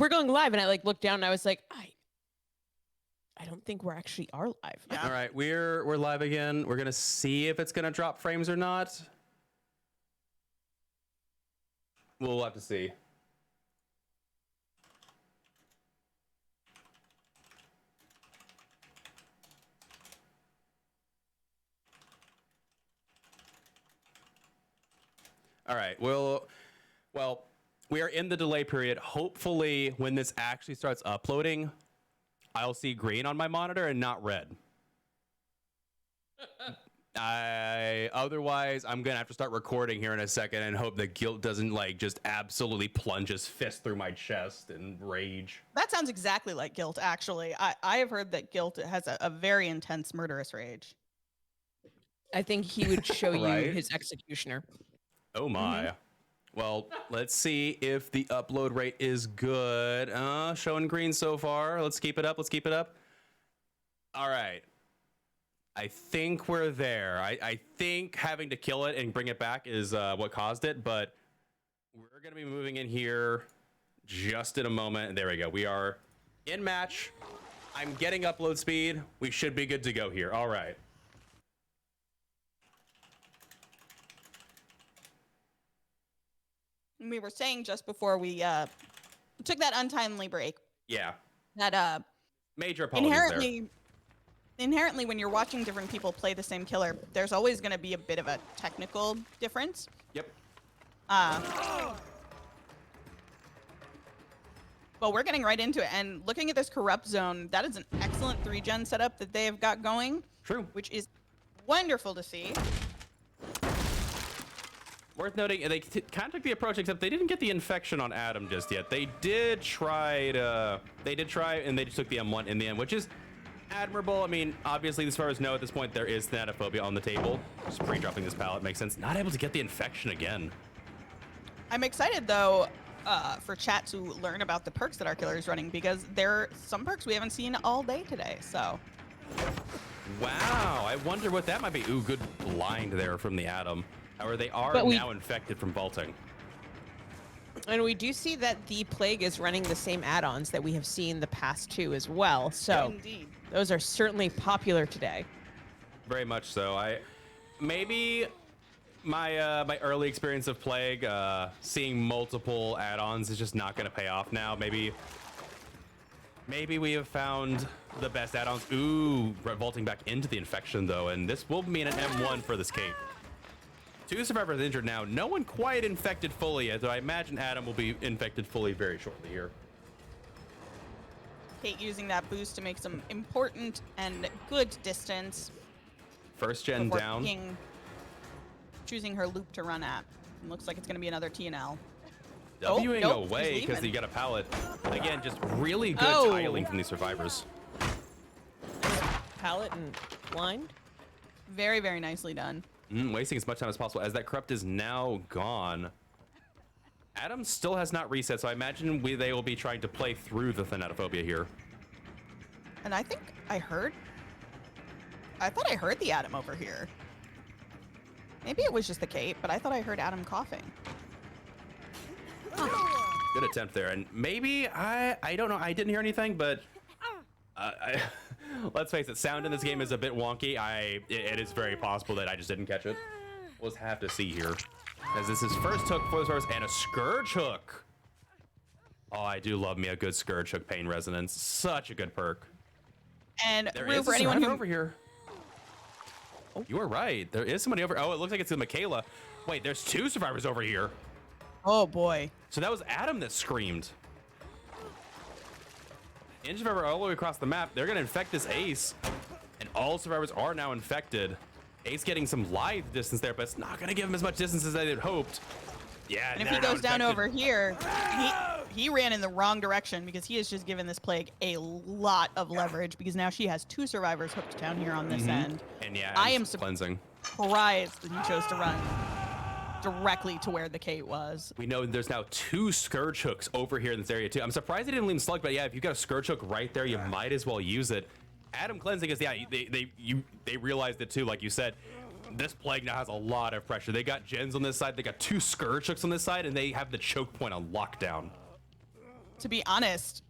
we're going live, and I like looked down and I was like, I don't think we're actually live. Yeah. All right, we're live again. We're gonna see if it's gonna drop frames or not. We'll have to see. All right, well, we are in the delay period. Hopefully, when this actually starts uploading, I'll see green on my monitor and not red. Otherwise, I'm gonna have to start recording here in a second and hope that guilt doesn't like just absolutely plunge his fist through my chest in rage. That sounds exactly like guilt, actually. I have heard that guilt has a very intense murderous rage. I think he would show Right? you his executioner. Oh my. Well, let's see if the upload rate is good. Showing green so far. Let's keep it up. Let's keep it up. All right. I think we're there. I think having to kill it and bring it back is what caused it, but we're going to be moving in here just in a moment. There we go. We are in match. I'm getting upload speed. We should be good to go here. All right. We were saying just before we took that untimely break. Yeah. That major apologies inherently, when you're watching different people play the same killer, there's always going to be a bit of a technical difference. Yep. Well, we're getting right into it, and looking at this corrupt zone, that is an excellent 3-gen setup that they have got going. True. Which is wonderful to see. Worth noting, they kind of took the approach, except they didn't get the infection on Adam just yet. They did try, and they just took the M1 in the end, which is admirable. I mean, obviously, as far as know at this point, there is thanatophobia on the table. Just pre-dropping this pallet makes sense. Not able to get the infection again. I'm excited, though, for chat to learn about the perks that our killer is running, because there are some perks we haven't seen all day today, so. Wow, I wonder what that might be. Ooh, good blind there from the Adam. However, they are now infected from vaulting. And we do see that the Plague is running the same add-ons that we have seen the past two as well. So indeed, those are certainly popular today. Very much so. Maybe my my early experience of Plague, seeing multiple add-ons is just not going to pay off now. Maybe we have found the best add-ons. Ooh, vaulting back into the infection though, and this will mean an M1 for this cape. 2 survivors injured now. No one quite infected fully yet, though I imagine Adam will be infected fully very shortly here. Kate using that boost to make some important and good distance. First gen down. Choosing her loop to run at. It looks like it's going to be another TNL. Wing away because he got a pallet. Again, just really good tiling from these survivors. Pallet and blind. Very, very nicely done. Wasting as much time as possible as that corrupt is now gone. Adam still has not reset, so I imagine they will be trying to play through the thanatophobia here. And I think I thought I heard the Adam over here. Maybe it was just the Kate, but I thought I heard Adam coughing. Good attempt there, and maybe I don't know. I didn't hear anything, but let's face it, sound in this game is a bit wonky. It is very possible that I just didn't catch it. We'll just have to see here, as this is first hook for the source and a scourge hook. Oh, I do love me a good scourge hook pain resonance. Such a good perk. And there is for anyone over here. Oh, you were right. There is somebody over. Oh, it looks like it's Michaela. Wait, there's 2 survivors over here. Oh boy. So that was Adam that screamed. Inch survivor all the way across the map. They're gonna infect this Ace, and all survivors are now infected. Ace getting some lithe distance there, but it's not gonna give him as much distance as they had hoped. Yeah, and if he goes down over here, he ran in the wrong direction, because he has just given this Plague a lot of leverage, because now she has 2 survivors hooked down here on this end. And yeah, I am cleansing. Surprised that he chose to run directly to where the Kate was. We know there's now 2 scourge hooks over here in this area too. I'm surprised they didn't leave him slug, but yeah, if you've got a scourge hook right there, you might as well use it. Adam cleansing is, yeah, they realized it too, like you said. This Plague now has a lot of pressure. They got gens on this side, they got 2 scourge hooks on this side, and they have the choke point on lockdown. to be honest,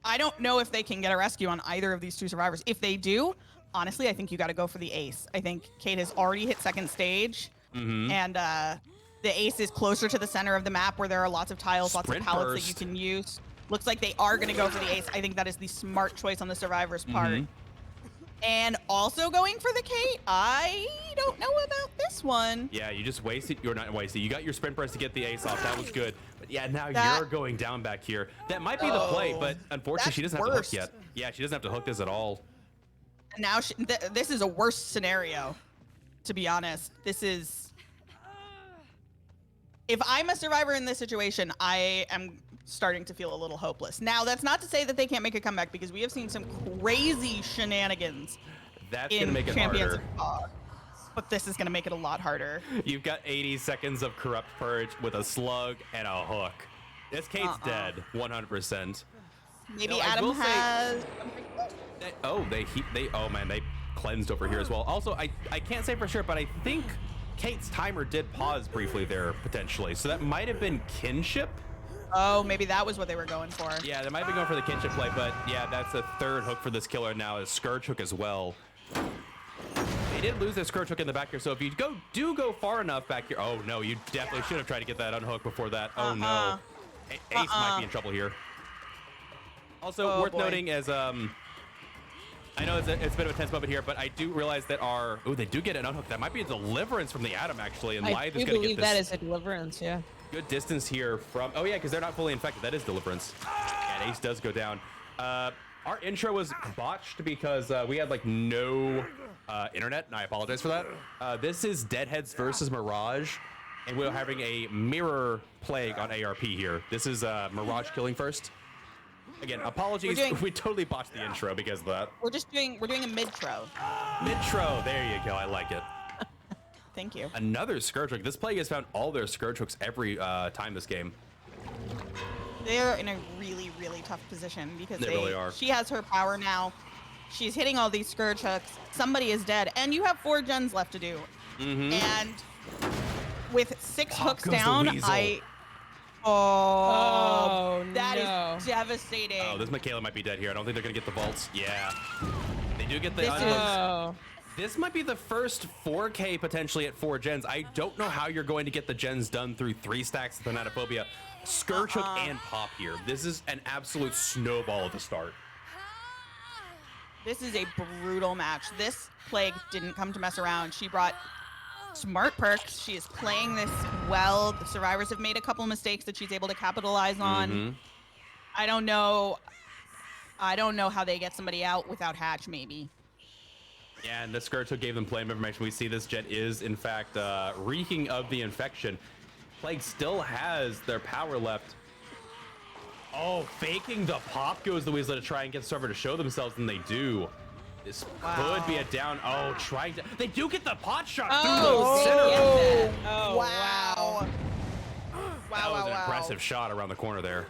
I don't know if they can get a rescue on either of these two survivors. If they do, honestly, I think you got to go for the ace. I think Kate has already hit second stage, and the ace is closer to the center of the map where there are lots of tiles, lots of pallets that you can use. Looks like they are going to go for the ace. I think that is the smart choice on the survivor's part. And also going for the Kate, I don't know about this one. Yeah, you just wasted. You're not wasted. You got your sprint burst to get the ace off. That was good. But yeah, now you're going down back here. That might be the play, but unfortunately, she doesn't have to hook yet. Yeah, she doesn't have to hook this at all. Now this is a worse scenario, to be honest. This is... If I'm a survivor in this situation, I am starting to feel a little hopeless. Now, that's not to say that they can't make a comeback, because we have seen some crazy shenanigans That's going to make it harder. But this is going to make it a lot harder. You've got 80 seconds of Corrupt Purge with a slug and a hook. This Kate's dead, 100%. Maybe Adam has... Oh, they cleansed over here as well. Also, I can't say for sure, but I think Kate's timer did pause briefly there, potentially. So that might have been kinship. Oh, maybe that was what they were going for. Yeah, they might be going for the kinship play, but yeah, that's a third hook for this killer now, is Scourge Hook as well. They did lose their Scourge Hook in the back here, so if you do go far enough back here... Oh, no, you definitely should have tried to get that unhook before that. Oh, no. Ace might be in trouble here. Also, worth noting as... I know it's a bit of a tense moment here, but I do realize that they do get an unhook. That might be a deliverance from the Adam, actually, and Lithe is going to get this. I believe that is a deliverance, yeah. Good distance here from... Oh, yeah, because they're not fully infected. That is deliverance. And Ace does go down. Our intro was botched because we had, like, no internet, and I apologize for that. This is Deadheads versus Mirage, and we're having a mirror plague on ARP here. This is Mirage killing first. Again, apologies. We totally botched the intro because of that. We're doing a mid-tro. Mid-tro. There you go. I like it. Thank you. Another Scourge Hook. This plague has found all their Scourge Hooks every time this game. They're in a really, really tough position because they really are. She has her power now. She's hitting all these Scourge Hooks. Somebody is dead. And you have 4 gens left to do. And with 6 hooks down, that is devastating. Oh, this Michaela might be dead here. I don't think they're going to get the vaults. Yeah. They do get the unhooks. This might be the first 4K potentially at 4 gens. I don't know how you're going to get the gens done through 3 stacks of Thanatophobia. Scourge Hook and Pop here. This is an absolute snowball at the start. This is a brutal match. This plague didn't come to mess around. She brought smart perks. She is playing this well. The survivors have made a couple mistakes that she's able to capitalize on. I don't know how they get somebody out without Hatch, maybe. Yeah, and the Scourge Hook gave them play information. We see this jet is, in fact, reeking of the infection. Plague still has their power left. Oh, faking the pop goes the Weasel to try and get the server to show themselves, and they do. This could be a down. Oh, trying to... They do get the pot shot through the center. Oh, wow. That was an impressive shot around the corner there.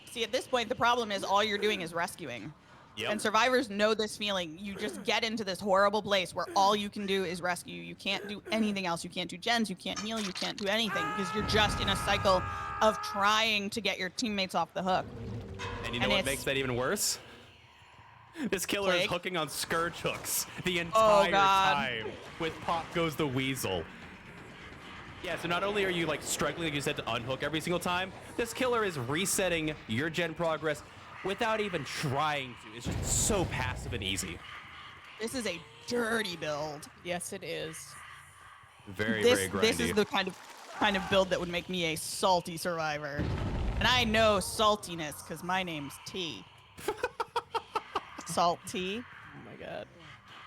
See, at this point, the problem is all you're doing is rescuing. Yep. And survivors know this feeling. You just get into this horrible place where all you can do is rescue. You can't do anything else. You can't do gens. You can't heal. You can't do anything because you're just in a cycle of trying to get your teammates off the hook. And you know what makes that even worse? This killer is hooking on Scourge Hooks the entire time. With Pop Goes the Weasel. Yeah, so not only are you like struggling, like you said, to unhook every single time, this killer is resetting your gen progress without even trying to. It's just so passive and easy. This is a dirty build. Yes, it is. Very grindy. This is the kind of build that would make me a salty survivor. And I know saltiness because my name's T. Salty. Oh my god.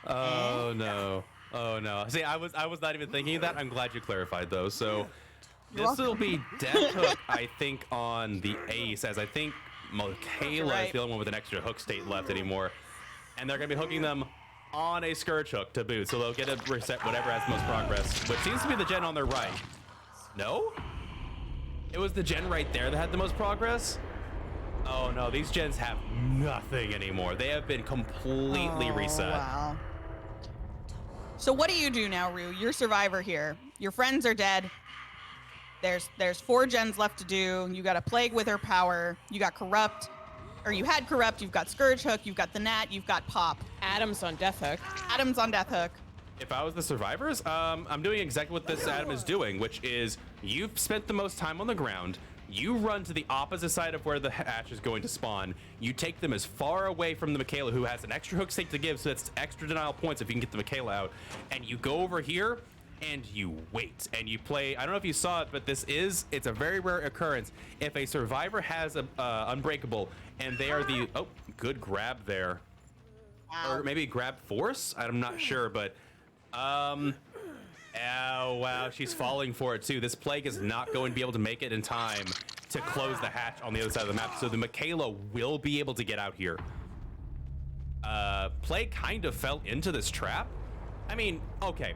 Oh no. Oh no. See, I was not even thinking of that. I'm glad you clarified though. So this will be Death Hook, I think, on the ace, as I think Michaela is the only one with an extra hook state left anymore. And they're going to be hooking them on a Scourge Hook to boot, so they'll get a reset whatever has most progress, which seems to be the gen on their right. No? It was the gen right there that had the most progress? Oh no, these gens have nothing anymore. They have been completely reset. Wow. So what do you do now, Rue? You're survivor here. Your friends are dead. There's 4 gens left to do. You got a Plague with her power. You got Corrupt, or you had Corrupt. You've got Scourge Hook. You've got the Nat. You've got Pop. Adam's on Death Hook. Adam's on Death Hook. If I was the survivors, I'm doing exactly what this Adam is doing, which is you've spent the most time on the ground. You run to the opposite side of where the hatch is going to spawn. You take them as far away from the Michaela, who has an extra hook stake to give, so that's extra denial points if you can get the Michaela out. And you go over here and you wait and you play. I don't know if you saw it, but it's a very rare occurrence. If a survivor has a unbreakable and they are the, oh, good grab there. Or maybe grab force? I'm not sure, but oh wow, she's falling for it too. This Plague is not going to be able to make it in time to close the hatch on the other side of the map, so the Michaela will be able to get out here. Plague kind of fell into this trap. I mean, okay,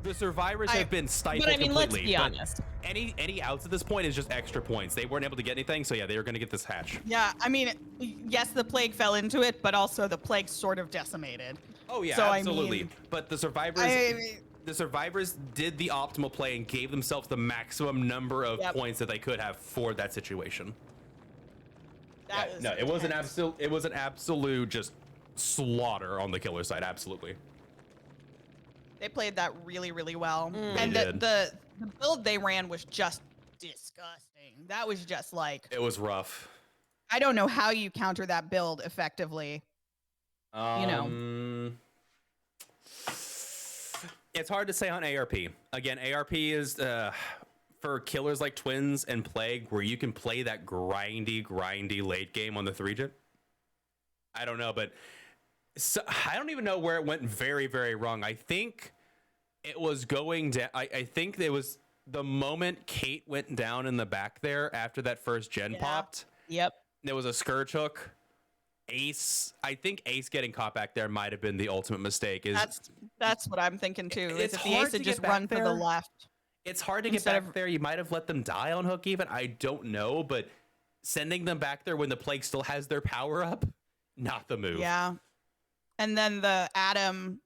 the survivors have been stifled completely. Let's be honest. Any outs at this point is just extra points. They weren't able to get anything, so yeah, they were going to get this hatch. Yeah, I mean, yes, the Plague fell into it, but also the Plague sort of decimated. Oh yeah, so, absolutely. I mean, but the survivors, the survivors did the optimal play and gave themselves the maximum number of points that they could have for that situation. It was an absolute just slaughter on the killer side. Absolutely. They played that really, really well. And They did. the build they ran was just disgusting. That was just like, It was rough. I don't know how you counter that build effectively. You know. It's hard to say on ARP. Again, ARP is for killers like Twins and Plague, where you can play that grindy late game on the 3-gen. I don't know, but I don't even know where it went very, very wrong. I think it was going down. I think it was the moment Kate went down in the back there after that first gen popped. Yep. There was a Scourge Hook. Ace, I think Ace getting caught back there might have been the ultimate mistake. That's what I'm thinking too. It's if the hard Ace to had get just back run to the there. left. It's hard to get back there. You might have let them die on hook even. I don't know, but sending them back there when the Plague still has their power up, not the move. Yeah. And then the Adam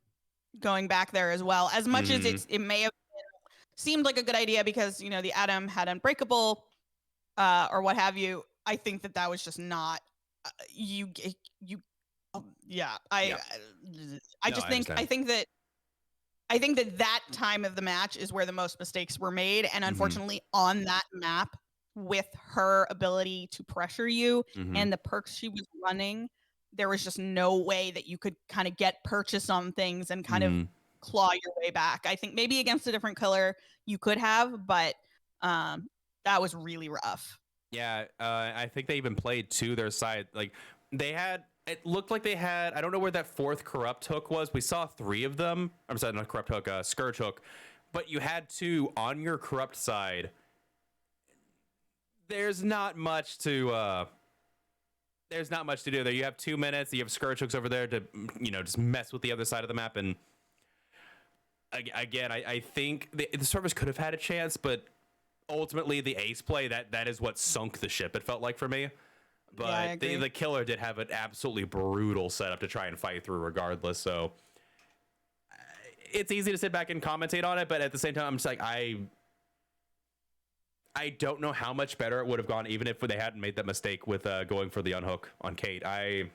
going back there as well. As much as it may have seemed like a good idea because, you know, the Adam had Unbreakable or what have you. I think that was just not I think that time of the match is where the most mistakes were made, and unfortunately on that map with her ability to pressure you and the perks she was running, there was just no way that you could kind of get purchase on things and kind of claw your way back. I think maybe against a different killer you could have, but that was really rough. Yeah, I think they even played to their side. Like they had, it looked like they had, I don't know where that fourth corrupt hook was. We saw 3 of them. I'm sorry, not corrupt hook, Scourge Hook. But you had 2 on your corrupt side. There's not much to do there. You have 2 minutes. You have Scourge Hooks over there to, you know, just mess with the other side of the map. And again, I think the servers could have had a chance, but ultimately the Ace play, that is what sunk the ship, it felt like for me. But the killer did have an absolutely brutal setup to try and fight through regardless. So it's easy to sit back and commentate on it, but at the same time, I'm just like, I don't know how much better it would have gone even if they hadn't made that mistake with going for the unhook on Kate. I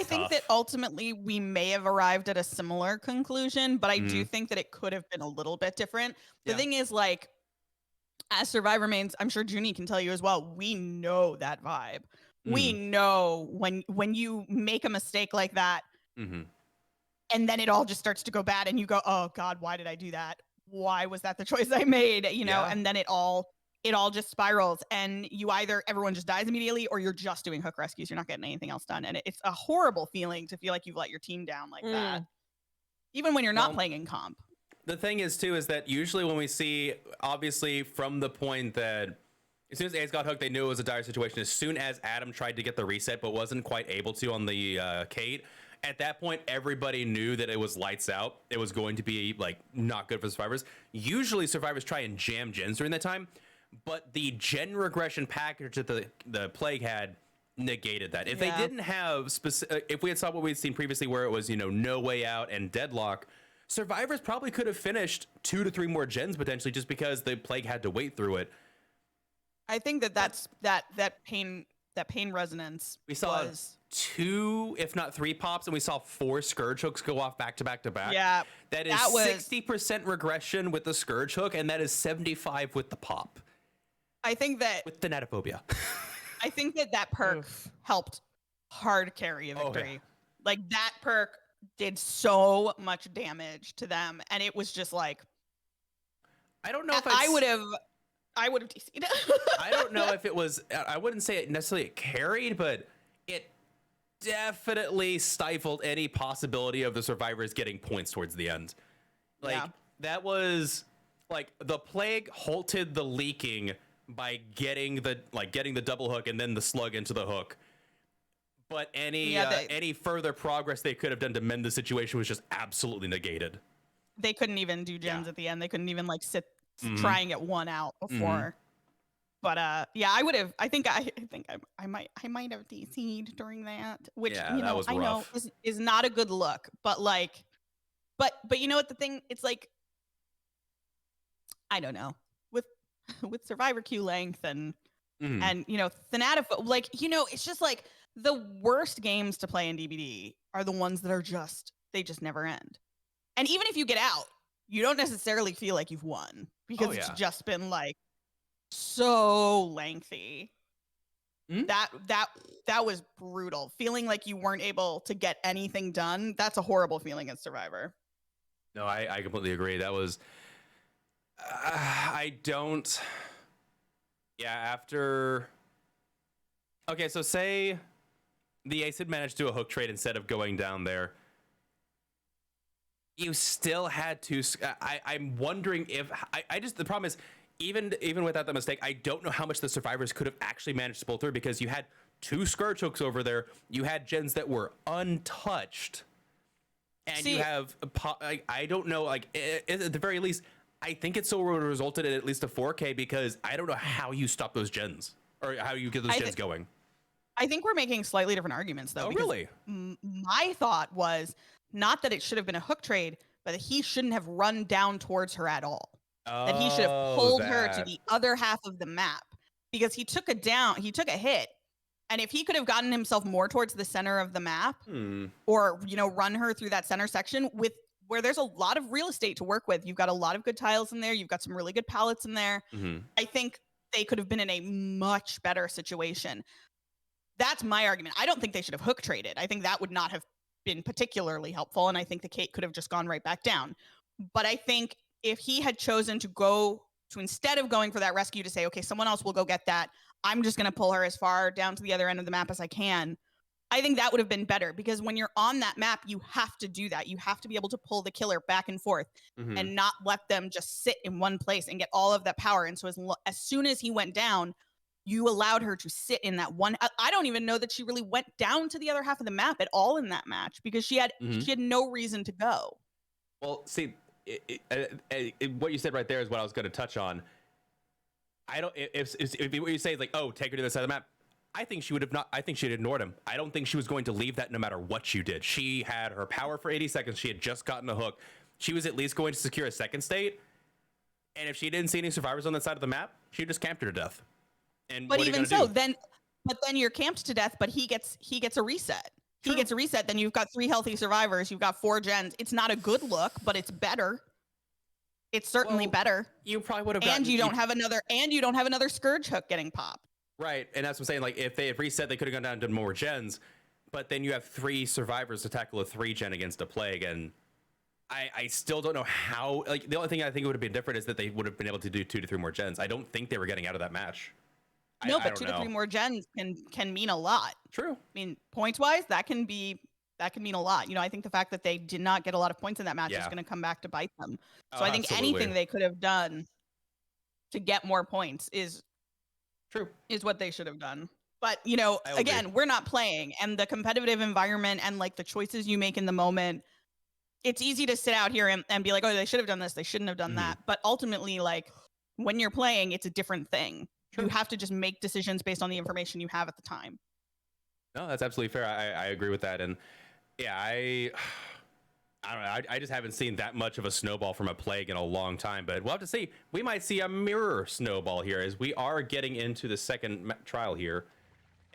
think that ultimately we may have arrived at a similar conclusion, but I do think that it could have been a little bit different. The thing is, like, as Survivor mains, I'm sure Juni can tell you as well, we know that vibe. We know when you make a mistake like that, and then it all just starts to go bad, and you go, oh God, why did I do that? Why was that the choice I made? You know, and then it all just spirals, and you either everyone just dies immediately, or you're just doing hook rescues. You're not getting anything else done, and it's a horrible feeling to feel like you've let your team down like that, even when you're not playing in comp. The thing is too is that usually when we see, obviously from the point that as soon as Ace got hooked, they knew it was a dire situation. As soon as Adam tried to get the reset but wasn't quite able to on the Kate, at that point everybody knew that it was lights out. It was going to be like not good for survivors. Usually survivors try and jam gens during that time, but the gen regression package that the Plague had negated that. If they didn't have if we had saw what we'd seen previously where it was, you know, no way out and deadlock, Survivors probably could have finished 2 to 3 more gens potentially just because the plague had to wait through it. I think that pain resonance. We saw 2, if not 3 pops, and we saw 4 Scourge hooks go off back to back to back. Yeah, that is 60% regression with the Scourge hook, and that is 75 with the pop. I think that with Thanatophobia. I think that perk helped hard carry a victory. Oh, yeah. Like that perk did so much damage to them, and it was just like I don't know if I would have DC'd. I don't know if it was. I wouldn't say it necessarily carried, but it definitely stifled any possibility of the survivors getting points towards the end. Like that was like the plague halted the leaking by getting the double hook and then the slug into the hook. But any further progress they could have done to mend the situation was just absolutely negated. They couldn't even do gens at the end. They couldn't even like sit try and get one out before. But I would have. I think I might have DC'd during that, which that was rough. I know is not a good look. But like, but you know what the thing? It's like I don't know with survivor queue length and Thanatophobia, like it's just like the worst games to play in DBD are the ones that are they just never end. And even if you get out, you don't necessarily feel like you've won because it's just been like so lengthy. That was brutal. Feeling like you weren't able to get anything done. That's a horrible feeling as Survivor. No, I completely agree. That was after. Okay, so say the ace had managed to do a hook trade instead of going down there. You still had to. I'm wondering if the problem is even without that mistake, I don't know how much the survivors could have actually managed to pull through because you had 2 Scourge hooks over there. You had gens that were untouched, and you have I don't know. Like at the very least, I think it still would have resulted in at least a 4K because I don't know how you stop those gens or how you get those gens going. I think we're making slightly different arguments though. Oh, really? My thought was not that it should have been a hook trade, but that he shouldn't have run down towards her at all. That he should have pulled her to the other half of the map because he took a hit. And if he could have gotten himself more towards the center of the map or, run her through that center section where there's a lot of real estate to work with. You've got a lot of good tiles in there. You've got some really good pallets in there. I think they could have been in a much better situation. That's my argument. I don't think they should have hook traded. I think that would not have been particularly helpful. And I think the Kate could have just gone right back down. But I think if he had chosen to instead of going for that rescue to say, okay, someone else will go get that, I'm just going to pull her as far down to the other end of the map as I can. I think that would have been better because when you're on that map, you have to do that. You have to be able to pull the killer back and forth and not let them just sit in one place and get all of that power. And so as soon as he went down, you allowed her to sit in that one. I don't even know that she really went down to the other half of the map at all in that match because she had no reason to go. Well, see, what you said right there is what I was going to touch on. I don't. If what you say is like, oh, take her to the side of the map. I think she would have not. I think she'd ignored him. I don't think she was going to leave that no matter what you did. She had her power for 80 seconds. She had just gotten a hook. She was at least going to secure a second state. And if she didn't see any survivors on that side of the map, she just camped her to death. And but even so, then you're camped to death. But he gets a reset. True. He gets a reset. Then you've got 3 healthy survivors. You've got 4 gens. It's not a good look, but it's better. It's certainly better. You probably would have. And you don't have another Scourge hook getting popped. Right, and that's what I'm saying. Like, if they had reset, they could have gone down to more gens. But then you have 3 survivors to tackle a 3 gen against a plague, and I still don't know how. Like, the only thing I think would have been different is that they would have been able to do 2 to 3 more gens. I don't think they were getting out of that match. No, but 2 to 3 more gens can mean a lot. True. I mean, points wise, that can mean a lot. I think the fact that they did not get a lot of points in that match is going to come back to bite them. So I think anything they could have done to get more points is what they should have done. But, again, we're not playing, and the competitive environment and like the choices you make in the moment, it's easy to sit out here and be like, oh, they should have done this. They shouldn't have done that. But ultimately, like when you're playing, it's a different thing. You have to just make decisions based on the information you have at the time. No, that's absolutely fair. I agree with that. And yeah, I don't know. I just haven't seen that much of a snowball from a plague in a long time, but we'll have to see. We might see a mirror snowball here as we are getting into the second trial here.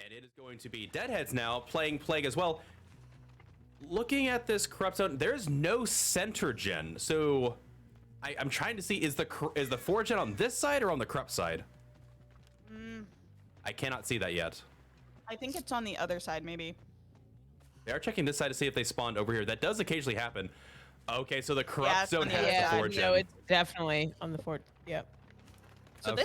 And it is going to be Deadheads now playing plague as well. Looking at this corrupt zone, there's no center gen. So I'm trying to see, is the 4 gen on this side or on the corrupt side? I cannot see that yet. I think it's on the other side, maybe. They are checking this side to see if they spawned over here. That does occasionally happen. Okay, so the corrupt zone has the 4 gen. No, it's definitely on the 4. Yep. So Okay.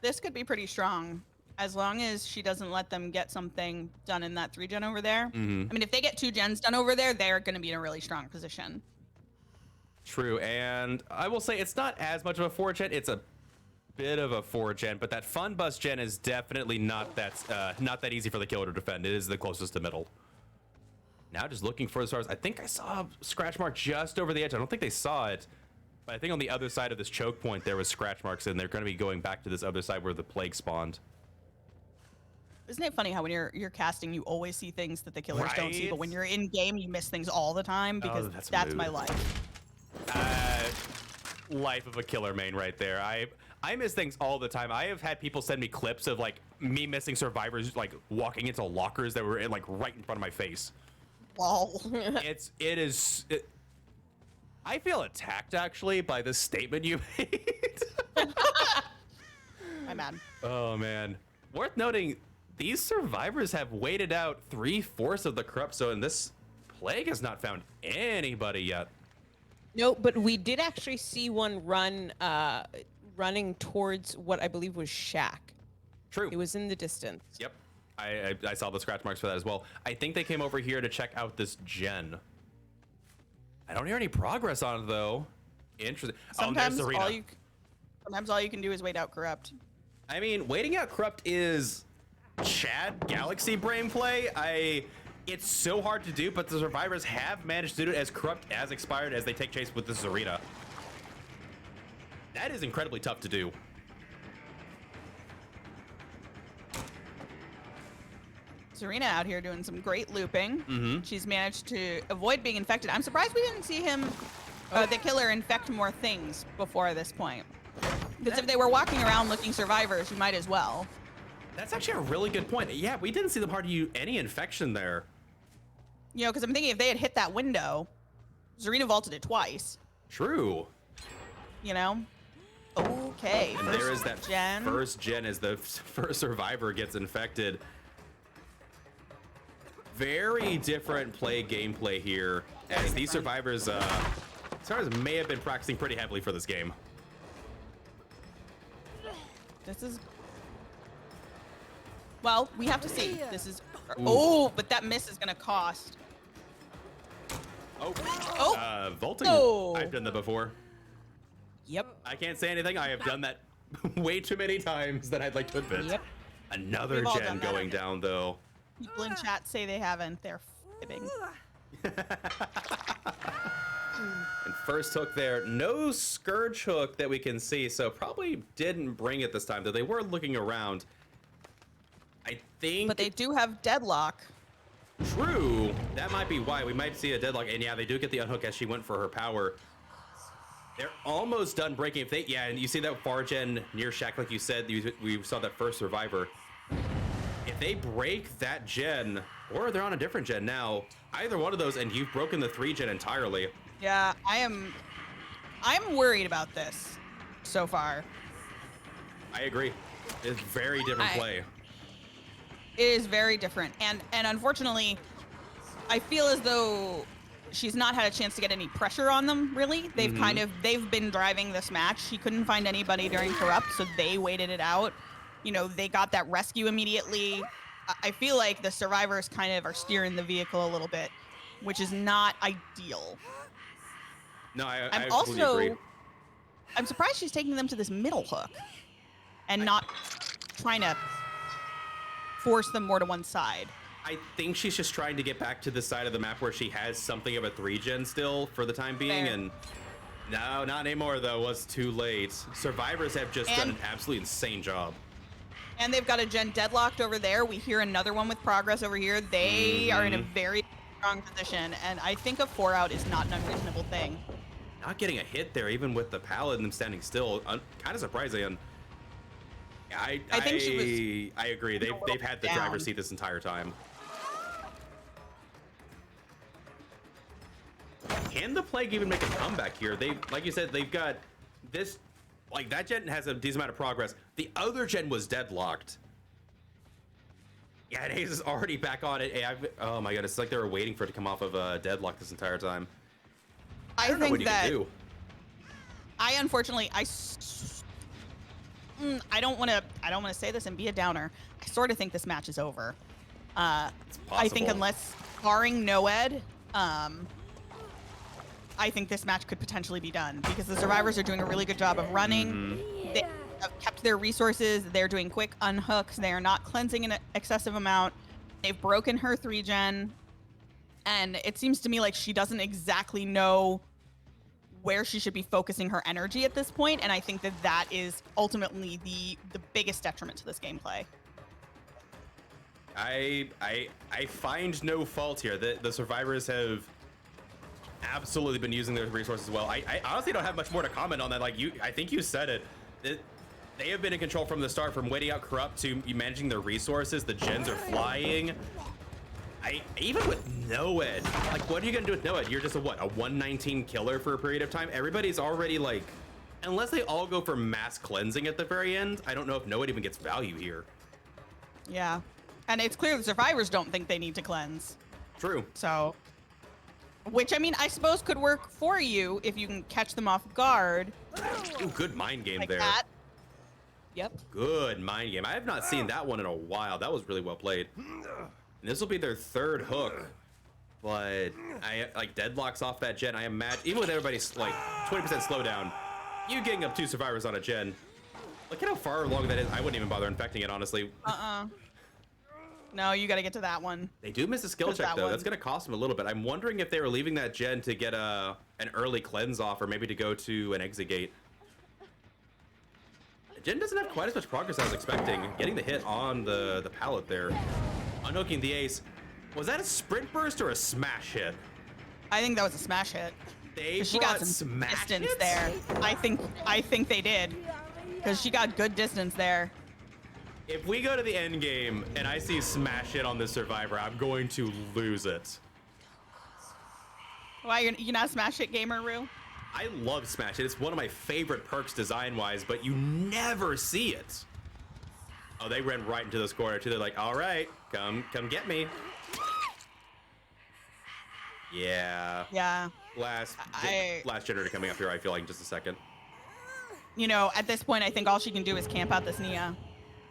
this could be pretty strong as long as she doesn't let them get something done in that 3 gen over there. I mean, if they get 2 gens done over there, they're going to be in a really strong position. True, and I will say it's not as much of a 4 gen. It's a bit of a 4 gen, but that fun bus gen is definitely not that easy for the killer to defend. It is the closest to middle. Now just looking for the stars. I think I saw a scratch mark just over the edge. I don't think they saw it, but I think on the other side of this choke point there was scratch marks, and they're going to be going back to this other side where the plague spawned. Isn't it funny how when you're casting, you always see things that the killers don't see, but Right? when you're in game, you miss things all the time because that's that's my mood. life. Life of a killer main right there. I miss things all the time. I have had people send me clips of like me missing survivors like walking into lockers that were like right in front of my face. Lol. I feel attacked actually by the statement you made. I'm mad. Oh man. Worth noting, these survivors have waited out 3/4 of the corrupt zone, and this plague has not found anybody yet. No, but we did actually see one running towards what I believe was Shack. True. It was in the distance. Yep. I saw the scratch marks for that as well. I think they came over here to check out this gen. I don't hear any progress on it though. Interesting. Sometimes there's Serena. sometimes all you can do is wait out corrupt. I mean, waiting out corrupt is Chad Galaxy brain play. It's so hard to do, but the survivors have managed to do it as corrupt as expired as they take chase with this Zarina. That is incredibly tough to do. Serena out here doing some great looping. Mm-hmm. She's managed to avoid being infected. I'm surprised we didn't see him, the killer, infect more things before this point. Because if they were walking around looking survivors, you might as well. That's actually a really good point. Yeah, we didn't see them hardly any infection there. You know, because I'm thinking if they had hit that window, Zarina vaulted it twice. True. You know? Okay. And there is that gen. first gen as the first survivor gets infected. Very different gameplay here, as these survivors may have been practicing pretty heavily for this game. This is... Well, we have to see. This is... Oh, but that miss is going to cost. Oh, vaulting. No. I've done that before. Yep. I can't say anything. I have done that way too many times that I'd like to admit. Yep. Another We've all gen done that, going okay. down, though. People in chat say they haven't. They're fibbing. And first hook there, no Scourge hook that we can see, so probably didn't bring it this time, though they were looking around. I think... But they do have deadlock. True. That might be why. We might see a deadlock. And yeah, they do get the unhook as she went for her power. They're almost done breaking. If they... Yeah, and you see that far gen near Shack, like you said, we saw that first survivor. If they break that gen, or they're on a different gen now, either one of those, and you've broken the 3 gen entirely. Yeah, I'm worried about this so far. I agree. It's very different play. It is very different, and unfortunately, I feel as though she's not had a chance to get any pressure on them. Really, they've been driving this match. She couldn't find anybody during corrupt, so they waited it out. You know, they got that rescue immediately. I feel like the survivors kind of are steering the vehicle a little bit, which is not ideal. No, I I'm absolutely agree. I'm surprised she's taking them to this middle hook and not trying to force them more to one side. I think she's just trying to get back to the side of the map where she has something of a 3 gen still for the time being. Fair. And no, not anymore though. It was too late. Survivors have just done an absolutely insane job. And they've got a gen deadlocked over there. We hear another one with progress over here. They are in a very strong position, and I think a 4-out is not an unreasonable thing. Not getting a hit there, even with the pallet and them standing still, kind of surprising. And I think she was I agree. They've had the down. driver's seat this entire time. Can the Plague even make a comeback here? They, like you said, they've got this. Like, that gen has a decent amount of progress. The other gen was deadlocked. Yeah, and Hayes is already back on it. Hey, oh my god, it's like they were waiting for it to come off of deadlock this entire time. I don't know what think you can that do. I unfortunately I don't want to say this and be a downer. I sort of think this match is over. I think possible. unless barring Noed, I think this match could potentially be done because the survivors are doing a really good job of running. They have kept their resources. They're doing quick unhooks. They are not cleansing an excessive amount. They've broken her 3-gen. And it seems to me like she doesn't exactly know where she should be focusing her energy at this point, and I think that that is ultimately the biggest detriment to this gameplay. I find no fault here. The survivors have absolutely been using their resources well. I honestly don't have much more to comment on that. Like I think you said it. They have been in control from the start, from waiting out Corrupt to managing their resources. The gens are flying. Even with Noed, like, what are you gonna do with Noed? You're just a 119 killer for a period of time. Everybody's already like, unless they all go for mass cleansing at the very end, I don't know if Noed even gets value here. Yeah, and it's clear the survivors don't think they need to cleanse. True. So, which I mean, I suppose could work for you if you can catch them off guard. Ooh, good mind game Like there. that. Yep. Good mind game. I have not seen that one in a while. That was really well played. And this will be their third hook, but I like deadlocks off that gen. I imagine even with everybody's like 20% slowdown, you getting up 2 survivors on a gen. Look at how far along that is. I wouldn't even bother infecting it, honestly. No, you got to get to that one. They do miss a skill Just check that though. one. That's gonna cost them a little bit. I'm wondering if they were leaving that gen to get an early cleanse off, or maybe to go to an exit gate. The gen doesn't have quite as much progress as I was expecting. Getting the hit on the pallet there. Unhooking the ace. Was that a sprint burst or a smash hit? I think that was a smash hit. They She got brought some smash distance hits? there. I think they did, because she got good distance there. If we go to the end game and I see smash hit on this survivor, I'm going to lose it. Why you're not a smash hit gamer, Rue? I love smash hit. It's one of my favorite perks design-wise, but you never see it. Oh, they ran right into this corner too. They're like, all right, come get me. Yeah. Yeah. Last generator coming up here, I feel like, in just a second. You know, at this point, I think all she can do is camp out this Nia.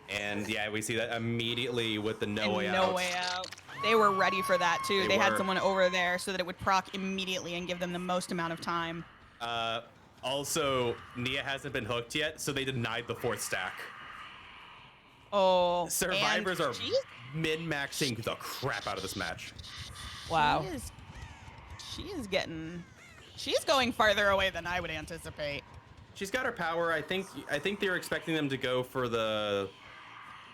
And yeah, we see that immediately with the no And way no out. way out. They were ready for that too. They had were. someone over there so that it would proc immediately and give them the most amount of time. Also, Nia hasn't been hooked yet, so they denied the 4th stack. Oh, Survivors and are min-maxing the crap out of this match. Wow. She's going farther away than I would anticipate. She's got her power. I think they're expecting them to go for the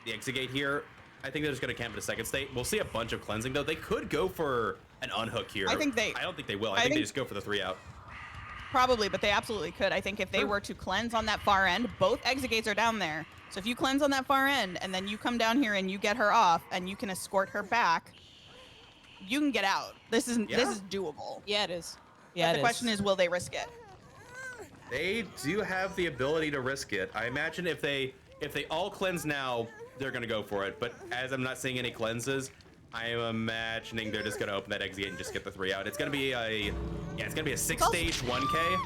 exit gate here. I think they're just gonna camp at a second state. We'll see a bunch of cleansing though. They could go for an unhook here. I don't think they will. I think they just go for the 3 out. Probably, but they absolutely could. I think if they were to cleanse on that far end, both exit gates are down there. So if you cleanse on that far end and then you come down here and you get her off and you can escort her back, you can get out. This is doable. Yeah, it is. But Yeah, the question is, will they risk it? They do have the ability to risk it. I imagine if they all cleanse now, they're gonna go for it. But as I'm not seeing any cleanses, I am imagining they're just gonna open that exit gate and just get the 3 out. It's gonna be a 6-stage 1K,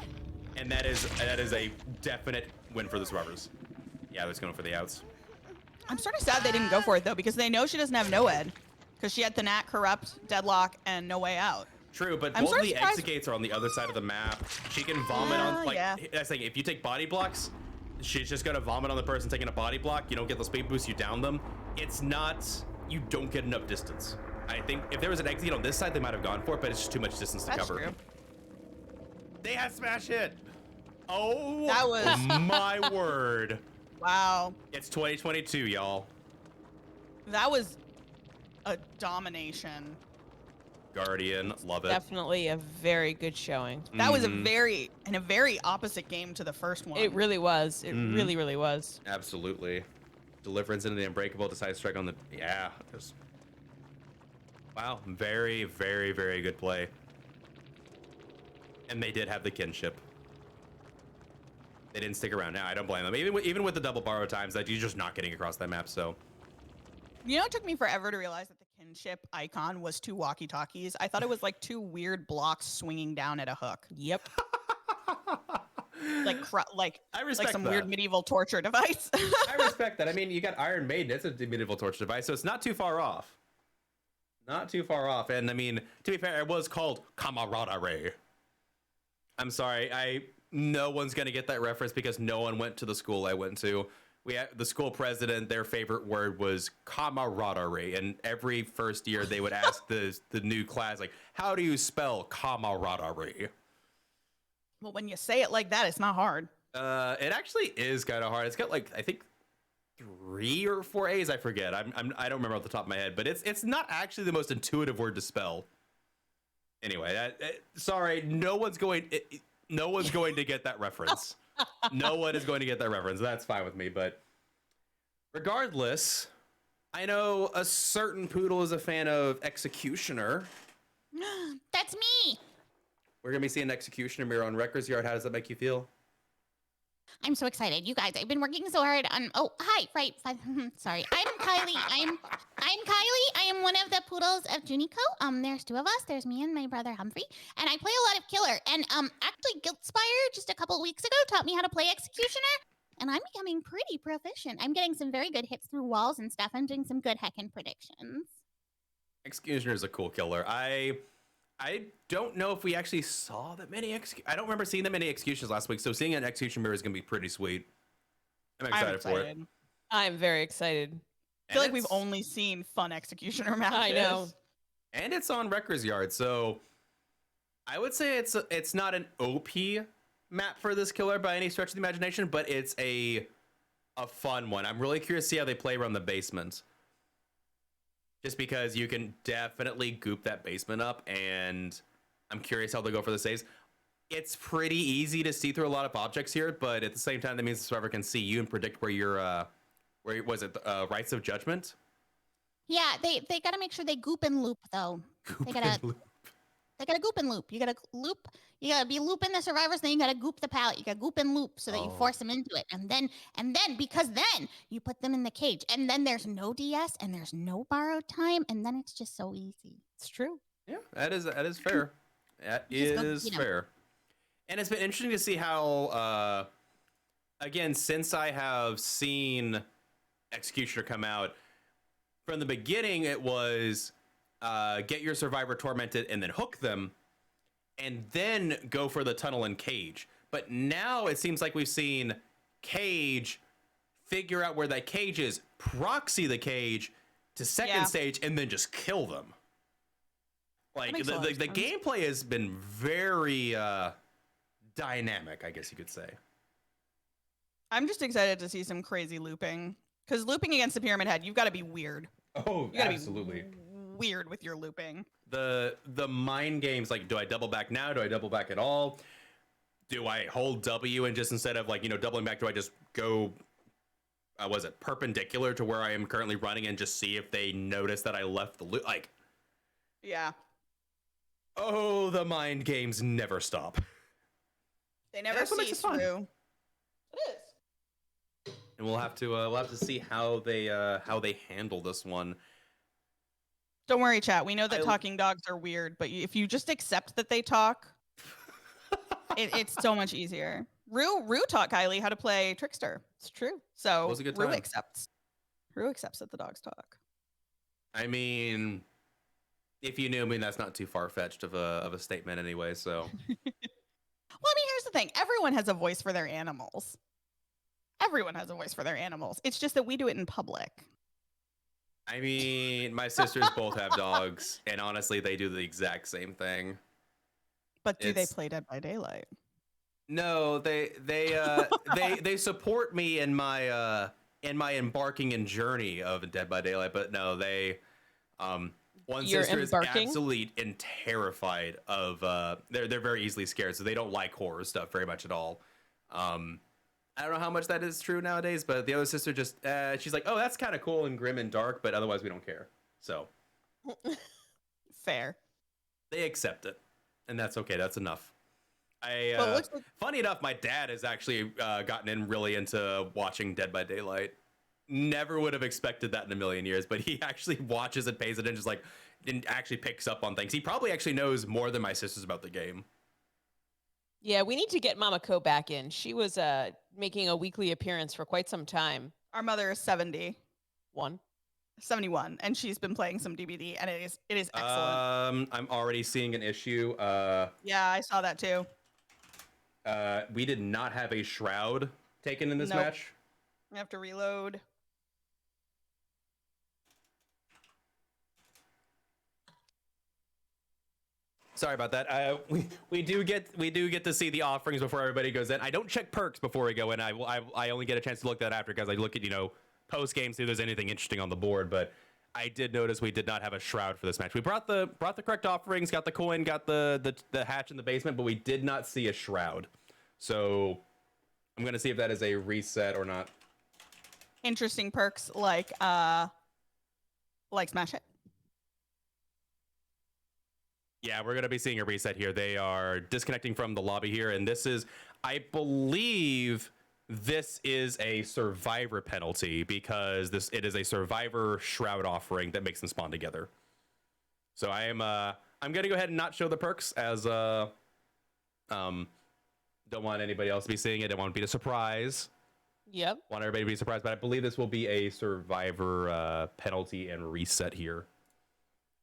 and that is a definite win for the survivors. Yeah, they're just going for the outs. I'm sort of sad they didn't go for it though, because they know she doesn't have Noed, because she had the Nat, Corrupt, Deadlock, and No Way Out. True, but I'm both sort of of the surprised- exit gates are on the other side of the map. She can vomit on, like, yeah. that's like, if you take body blocks, she's just gonna vomit on the person taking a body block. You don't get the speed boost, you down them. It's not, you don't get enough distance. I think if there was an exit on this side, they might have gone for it, but it's just too much distance to That's cover. true. They had smash hit. Oh, That was- my word. Wow. It's 2022, y'all. That was a domination. Guardian, love it. Definitely a very good showing. That was a very opposite game to the first one. It really was. It really, really was. Absolutely. Deliverance into the Unbreakable, decide strike on the... Yeah. Wow. Very, very, very good play. And they did have the kinship. They didn't stick around. Now I don't blame them. Even with the double borrow times, that you're just not getting across that map. So, you know, it took me forever to realize that the kinship icon was two walkie-talkies. I thought it was like two weird blocks swinging down at a hook. Yep. like I respect like some that. weird medieval torture device. I respect that. I mean, you got Iron Maiden. It's a medieval torture device, so it's not too far off. Not too far off. And I mean, to be fair, it was called camaraderie. I'm sorry. No one's gonna get that reference because no one went to the school I went to. We had the school president. Their favorite word was camaraderie, and every first year they would ask the new class, like, "How do you spell camaraderie?" Well, when you say it like that, it's not hard. It actually is kind of hard. It's got like I think 3 or 4 A's. I forget. I don't remember off the top of my head, but it's not actually the most intuitive word to spell. Anyway, sorry, no one's going to get that reference. No one is going to get that reference. That's fine with me. But regardless, I know a certain poodle is a fan of Executioner. That's me. We're gonna be seeing Executioner Mirror on Wrecker's Yard. How does that make you feel? I'm so excited. You guys, I've been working so hard on... Oh, hi. Right. Sorry. I'm Kylie. I'm Kylie. I am one of the poodles of JuniKoh. There's 2 of us. There's me and my brother Humphrey. And I play a lot of Killer. And actually, Guiltspire just a couple of weeks ago taught me how to play Executioner. And I'm becoming pretty proficient. I'm getting some very good hits through walls and stuff. I'm doing some good heckin' predictions. Executioner is a cool killer. I don't know if we actually saw that many I don't remember seeing that many executions last week, so seeing an execution mirror is gonna be pretty sweet. I'm excited for it. I'm very excited. I feel like we've only seen fun executioner matches. I know. And it's on Wrecker's Yard, so I would say it's not an OP map for this killer by any stretch of the imagination, but it's a fun one. I'm really curious to see how they play around the basement. Just because you can definitely goop that basement up, and I'm curious how they go for the saves. It's pretty easy to see through a lot of objects here, but at the same time, that means the survivor can see you and predict where you're, where was it, Rights of Judgment? Yeah, they gotta make sure they goop and loop, though. They gotta goop and loop. You gotta loop. You gotta be looping the survivors, then you gotta goop the pallet. You gotta goop and loop so that you force them into it. And then because then you put them in the cage. And then there's no DS and there's no borrowed time. And then it's just so easy. It's true. Yeah, that is fair. That is fair. And it's been interesting to see how, again, since I have seen Executioner come out, from the beginning it was get your survivor tormented and then hook them, and then go for the tunnel and cage. But now it seems like we've seen cage, figure out where that cage is, proxy the cage to second stage, and then just kill them. Like the gameplay has been very dynamic, I guess you could say. I'm just excited to see some crazy looping. Because looping against the Pyramid Head, you've got to be weird. Oh, you gotta absolutely. Be weird with your looping. The mind games, like, do I double back now? Do I double back at all? Do I hold W and just instead of, like, you know, doubling back, do I just go, was it perpendicular to where I am currently running and just see if they notice that I left the loop? Like, yeah. Oh, the mind games never stop. They never cease, Rue. It is. And we'll have to see how they handle this one. Don't worry, chat. We know that talking dogs are weird, but if you just accept that they talk, it's so much easier. Rue taught Kylie how to play Trickster. It's true. So Rue accepts that the dogs talk. I mean, if you knew me, that's not too far-fetched of a statement anyway, so. Well, I mean, here's the thing. Everyone has a voice for their animals. Everyone has a voice for their animals. It's just that we do it in public. I mean, my sisters both have dogs, and honestly, they do the exact same thing. But do they play Dead by Daylight? No, they support me in my embarking and journey of Dead by Daylight, but no, One You're sister is embarking? absolutely and terrified of. They're very easily scared, so they don't like horror stuff very much at all. I don't know how much that is true nowadays, but the other sister just she's like, oh, that's kind of cool and grim and dark, but otherwise we don't care. So Fair. they accept it, and that's okay. That's enough. Well, it looks like Funny enough, my dad has actually gotten in really into watching Dead by Daylight. Never would have expected that in a million years, but he actually watches and pays attention, just like, and actually picks up on things. He probably actually knows more than my sisters about the game. Yeah, we need to get Mama Ko back in. She was making a weekly appearance for quite some time. our mother is 71, 1. and she's been playing some DBD, and it is excellent. I'm already seeing an issue. Yeah, I saw that too. We did not have a shroud taken in this Nope. match. I have to reload. Sorry about that. We do get to see the offerings before everybody goes in. I don't check perks before we go in. I only get a chance to look that after, because I look at post game, see if there's anything interesting on the board. But I did notice we did not have a shroud for this match. We brought the correct offerings, got the coin, got the hatch in the basement, but we did not see a shroud. So I'm gonna see if that is a reset or not. Interesting perks like smash it. Yeah, we're going to be seeing a reset here. They are disconnecting from the lobby here, and this is, I believe, this is a survivor penalty, because it is a survivor shroud offering that makes them spawn together. So I'm going to go ahead and not show the perks, as don't want anybody else to be seeing it. Don't want it to be a surprise. Yep. Want everybody to be surprised, but I believe this will be a survivor penalty and reset here.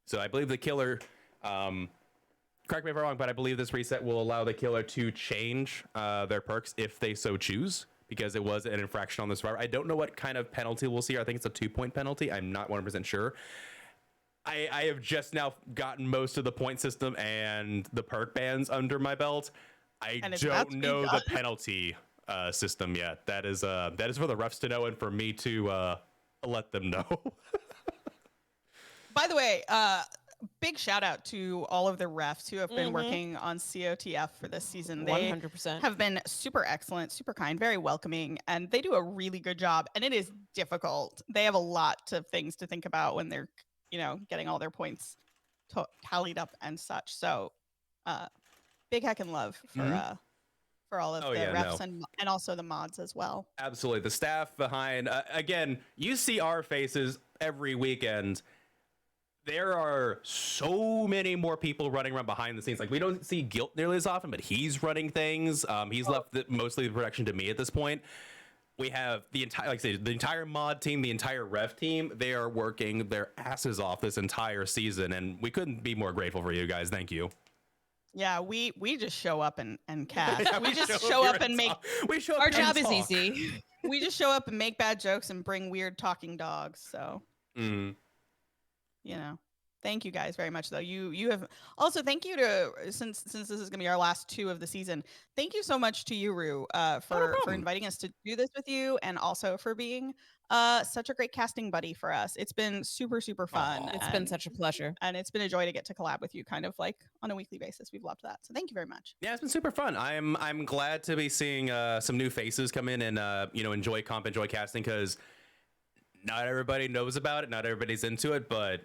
So I believe the killer, correct me if I'm wrong, but I believe this reset will allow the killer to change their perks if they so choose, because it was an infraction on the survivor. I don't know what kind of penalty we'll see. I think it's a 2-point penalty. I'm not 100% sure. I have just now gotten most of the point system and the perk bands under my belt. I don't know the penalty system yet. That is for the refs to know, and for me to let them know. By the way, big shout out to all of the refs who have been working on COTF for this season. They 100%. have been super excellent, super kind, very welcoming, and they do a really good job. And it is difficult. They have a lot of things to think about when they're, getting all their points tallied up and such. So, big heckin' love for all of the refs and also the mods as well. Absolutely. The staff behind, again, you see our faces every weekend. There are so many more people running around behind the scenes. Like, we don't see Guilt nearly as often, but he's running things. He's left mostly the production to me at this point. We have the entire mod team, the entire ref team. They are working their asses off this entire season, and we couldn't be more grateful for you guys. Thank you. Yeah, we just show up and cast. Yeah, we just show up and make. Our job is easy. We just show up and make bad jokes and bring weird talking dogs. So. Thank you guys very much, though. You have also, thank you to, since this is gonna be our last 2 of the season, thank you so much to you, Rue, for inviting us to do this with you, and also for being such a great casting buddy for us. It's been super fun. It's been such a pleasure, and it's been a joy to get to collab with you kind of like on a weekly basis. We've loved that, so thank you very much. Yeah, it's been super fun. I'm glad to be seeing some new faces come in and enjoy casting, because not everybody knows about it, not everybody's into it, but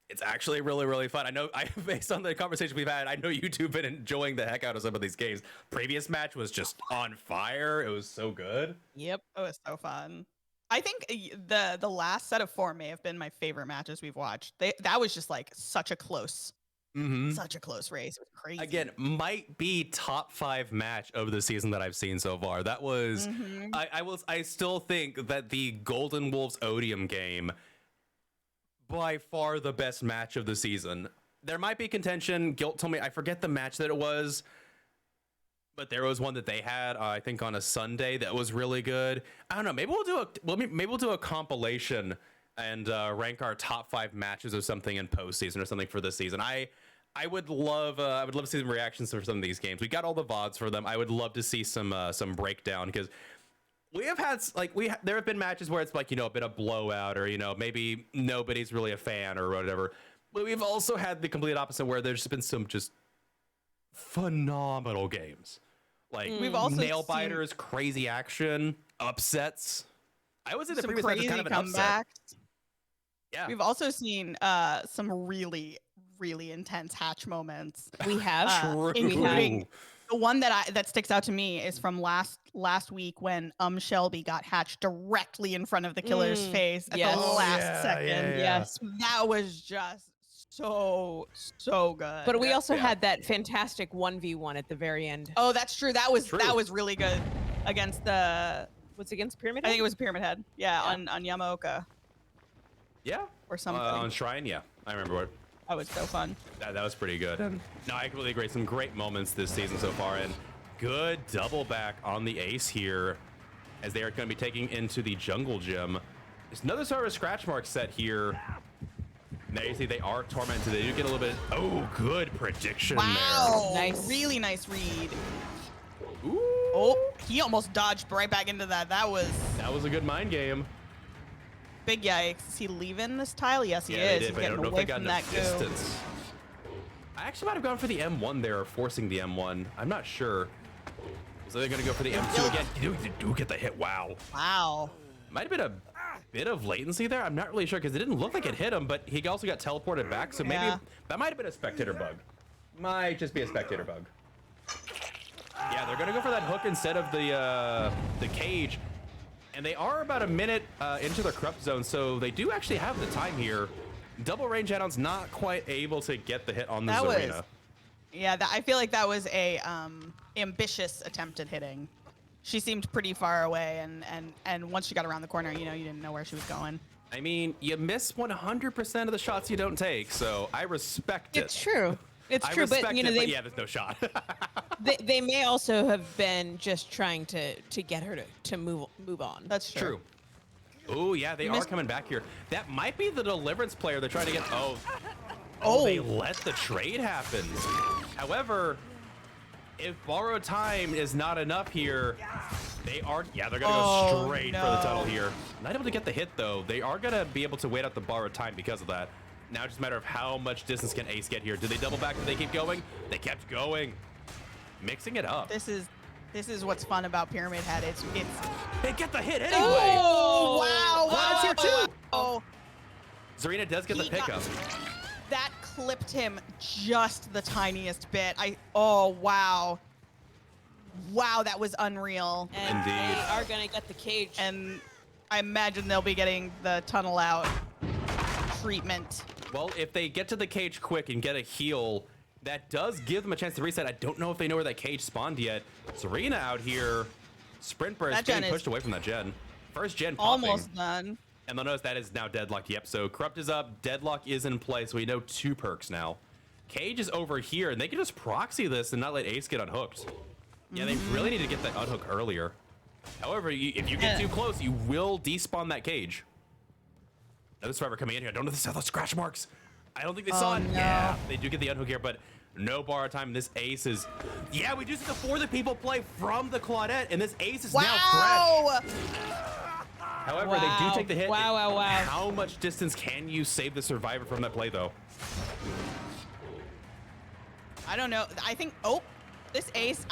it's actually really, really fun. I know, based on the conversation we've had, I know you two have been enjoying the heck out of some of these games. Previous match was just on fire. It was so good. Yep. It was so fun. I think the last set of 4 may have been my favorite matches we've watched. That was just like such a close race. It was crazy. Again, might be top 5 match of the season that I've seen so far. That was, I still think that the Golden Wolves Odium game, by far the best match of the season. There might be contention. Guilt told me, I forget the match that it was, but there was one that they had, I think on a Sunday, that was really good. I don't know. Maybe we'll do a compilation and rank our top 5 matches or something in postseason or something for this season. I would love to see some reactions for some of these games. We got all the VODs for them. I would love to see some breakdown, because we have had there have been matches where it's like, a bit of blowout, or maybe nobody's really a fan or whatever. But we've also had the complete opposite where there's been some just phenomenal games. Like We've also nail seen biters, crazy action, upsets. I was in the some previous match as crazy kind of an upset. comebacks. Yeah. We've also seen some really, really intense hatch moments. We have. True. including the one that sticks out to me is from last week when Shelby got hatched directly in front of the killer's face at yes. the Oh, last second. yeah. Yes, that was just so good. But we also Yeah. had that fantastic 1v1 at the very end. Oh, that's true. That was True. really good against the. What's against Pyramid I Head? think it was Pyramid Head. Yeah, on Yamaoka Yeah. or something. On Shrine, yeah. I remember what. That was so fun. That was pretty good. And no, I completely agree. Some great moments this season so far, and good double back on the ace here as they are going to be taking into the jungle gym. There's another sort of scratch mark set here. Now you see they are tormented. They do get a little bit. Oh, good prediction Wow. Nice. Really nice read. there. Ooh, Oh, he almost dodged right back into that. That was that was a good mind game. big yikes. Is he leaving this tile? Yes, he Yeah, is. they He's did, but I getting don't know if away they got from that enough goo. distance. I actually might have gone for the M1 there, or forcing the M1. I'm not sure. So they're going to go for the M2 again. They do get the hit. Wow. Wow. Might have been a bit of latency there. I'm not really sure because it didn't look like it hit him, but he also got teleported back. So maybe Yeah. that might have been a spectator bug. Might just be a spectator bug. Yeah, they're gonna go for that hook instead of the cage, and they are about a minute into their corrupt zone, so they do actually have the time here. Double range add-ons not quite able to get the hit on the That was- Zarina. Yeah, I feel like that was a ambitious attempt at hitting. She seemed pretty far away, and once she got around the corner, you didn't know where she was going. I mean, you miss 100% of the shots you don't take, so I respect it. It's true. It's I true, respect but it, they, yeah, there's no shot. they may also have been just trying to get her to move on. That's true. True. Oh, yeah, they are coming back here. That might be the Deliverance player they're trying to get. Oh, they let the trade happen. However, if borrowed time is not enough here, they're going to go straight for the tunnel here. Not able to get the hit, though. They are going to be able to wait out the borrowed time because of that. Now it's just a matter of how much distance can Ace get here. Do they double back? Do they keep going? They kept going. Mixing it up. This is what's fun about Pyramid Head. It's They get the hit anyway. oh wow, Cloud's here too. Oh, Zarina does get the He got- pickup. that clipped him just the tiniest bit. Wow, that was unreal. And Indeed. they are going to get the cage. And I imagine they'll be getting the tunnel out treatment. Well, if they get to the cage quick and get a heal, that does give them a chance to reset. I don't know if they know where that cage spawned yet. Zarina out here. Sprint burst That gen getting is pushed away from that gen. First gen popping. Almost done. And they'll notice that is now deadlocked. Yep, so Corrupt is up, Deadlock is in play, so we know 2 perks now. Cage is over here, and they can just proxy this and not let Ace get unhooked. Yeah, they really need to get that unhook earlier. However, if you get too close, you will despawn that cage. Another survivor coming in here. I don't know if they saw those scratch marks. I don't think they saw it. no. Yeah, they do get the unhook here, but no borrow time. This Ace is... Yeah, we do see the 4 that people play from the Claudette, and this Ace is now fresh. Wow! However, they do take the hit. Wow. How much distance can you save the survivor from that play, though? I don't know. I think this Ace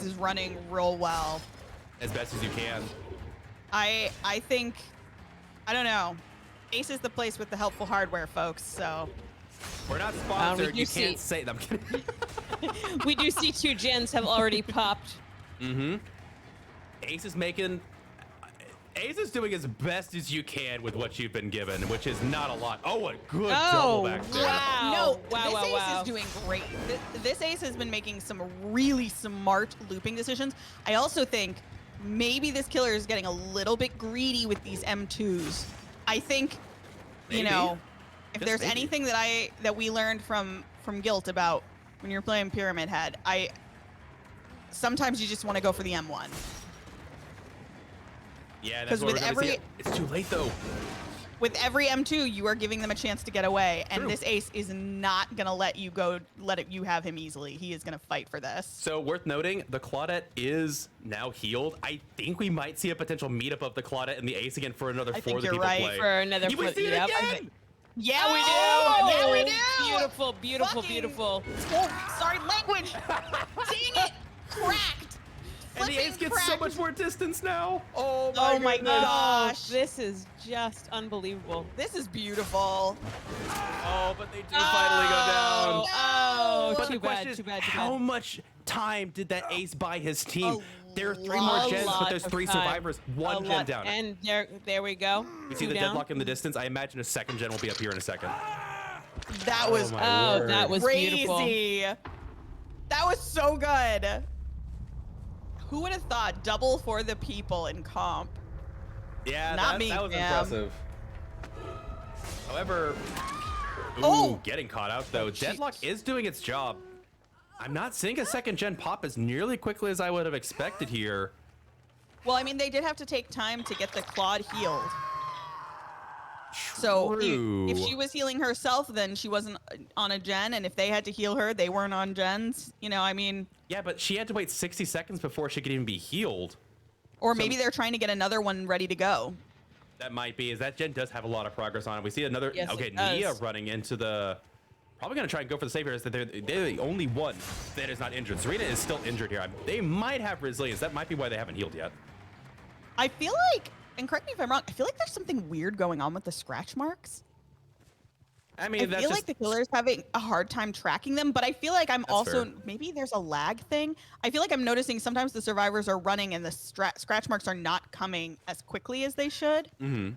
is running real well. As best as you can. I think I don't know. Ace is the place with the helpful hardware, folks. So We're not sponsored. do You see- can't say them. We do see 2 gens have already popped. Ace is making... Ace is doing as best as you can with what you've been given, which is not a lot. Oh, a good double back there. wow. no, Wow, this wow, Ace wow. is doing great. This Ace has been making some really smart looping decisions. I also think maybe this killer is getting a little bit greedy with these M2s. I think, Maybe. if Just there's maybe. anything that we learned from Guilt about when you're playing Pyramid Head, sometimes you just want to go for the M1. Yeah, that's 'Cause what with we're gonna see. every- It's too late, though. With every M2, you are giving them a chance to get away, and True. this Ace is not gonna let you you have him easily. He is gonna fight for this. So worth noting, the Claudette is now healed. I think we might see a potential meetup of the Claudette and the Ace again for another I 4 think that you're people right. play. For another You would foot, see it yep. again! Yeah, we do. Oh, Yeah, we do. Beautiful, beautiful, Fucking- beautiful. Oh, sorry, language. Dang it. Cracked. And the ace Flipping gets so cracked. much more distance now. Oh Oh my goodness. gosh. This is just unbelievable. This is beautiful. Oh, but they do finally go down. Oh, But too the question bad, is, too bad, too how bad. much time did that ace buy his team? A There are 3 lot. more A gens, but lot there's of 3 time. survivors. A 1 gen lot. down. And there we go. We see Two the down. deadlock in the distance. I imagine a 2nd gen will be up here in a second. That was my Oh, word. that was beautiful. crazy. That was so good. Who would have thought double for the people in comp? Yeah, Not that, me, that was fam. impressive. However, ooh, Oh! getting caught out though. Deadlock is doing its job. I'm not seeing a 2nd gen pop as nearly quickly as I would have expected here. Well, I mean, they did have to take time to get the Claude healed. So if she True. was healing herself, then she wasn't on a gen, and if they had to heal her, they weren't on gens. You know, I mean, Yeah, but she had to wait 60 seconds before she could even be healed. or maybe they're trying to get another one ready to go. That might be, as that gen does have a lot of progress on it. We see another, Yes, okay, it does. Nia running into the, probably going to try and go for the save here. Is that they're the only one that is not injured. Serena is still injured here. They might have resilience. That might be why they haven't healed yet. I feel like, and correct me if I'm wrong, I feel like there's something weird going on with the scratch marks. I mean, I that's feel just, like the killer's having a hard time tracking them, but I feel like I'm also fair. maybe there's a lag thing. I feel like I'm noticing sometimes the survivors are running and the scratch marks are not coming as quickly as they should, and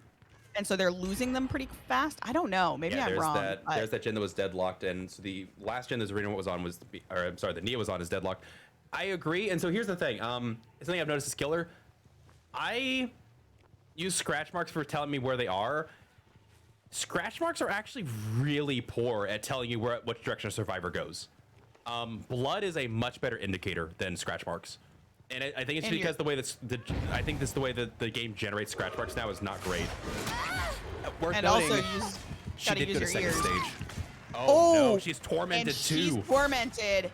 so they're losing them pretty fast. I don't know. Maybe yeah, I'm there's wrong. that. but- There's that gen that was deadlocked, and so the last gen that Serena was on was, or I'm sorry, the Nia was on is deadlocked. I agree, and so here's the thing. Something I've noticed is killer. I use scratch marks for telling me where they are. Scratch marks are actually really poor at telling you which direction a survivor goes. Blood is a much better indicator than scratch marks, and I think it's And because the way I think this the way that the game generates scratch marks now is not great. Worth and noting, also she gotta did go use to your second ears. stage. Oh, no, Oh, she's tormented and too. she's tormented.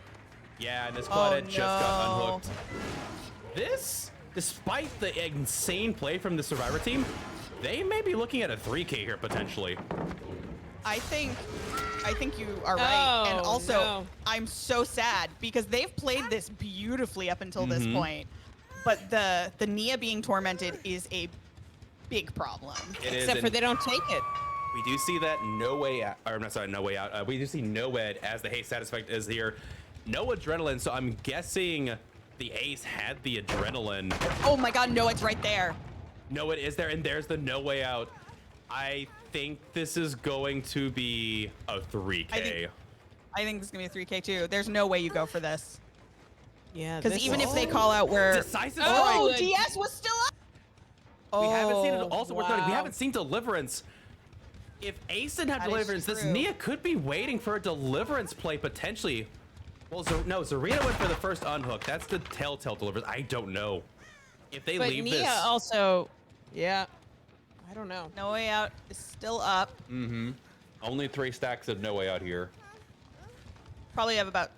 Yeah, and this Claudette Oh, just got no. unhooked. This, despite the insane play from the survivor team, they may be looking at a 3K here potentially. I think you are right. And Oh, also, no. I'm so sad because they've played this beautifully up until this Mm-hmm. point. But the Nia being tormented is a big problem. It is, Except for and they don't take it. we do see that no way out, or I'm not sorry, no way out. We do see Noed as the haste satisfied is here. No adrenaline, so I'm guessing the ace had the adrenaline. Oh my god, no, it's right there. Noed is there, and there's the no way out. I think this is going to be a 3K. I think this is gonna be a 3K too. There's no way you go for this. Yeah. Because this even is- if they call out where Decisive Oh, strike. DS was still up. We haven't seen it. Oh, Also, worth noting, we wow. haven't seen Deliverance. If Ace didn't have That is Deliverance, this true. Nia could be waiting for a Deliverance play potentially. Well, no, Zarina went for the first unhook. That's the telltale Deliverance. I don't know if they But leave Nia this. also, yeah. I don't know. No way out is still up. Only 3 stacks of no way out here. Probably have about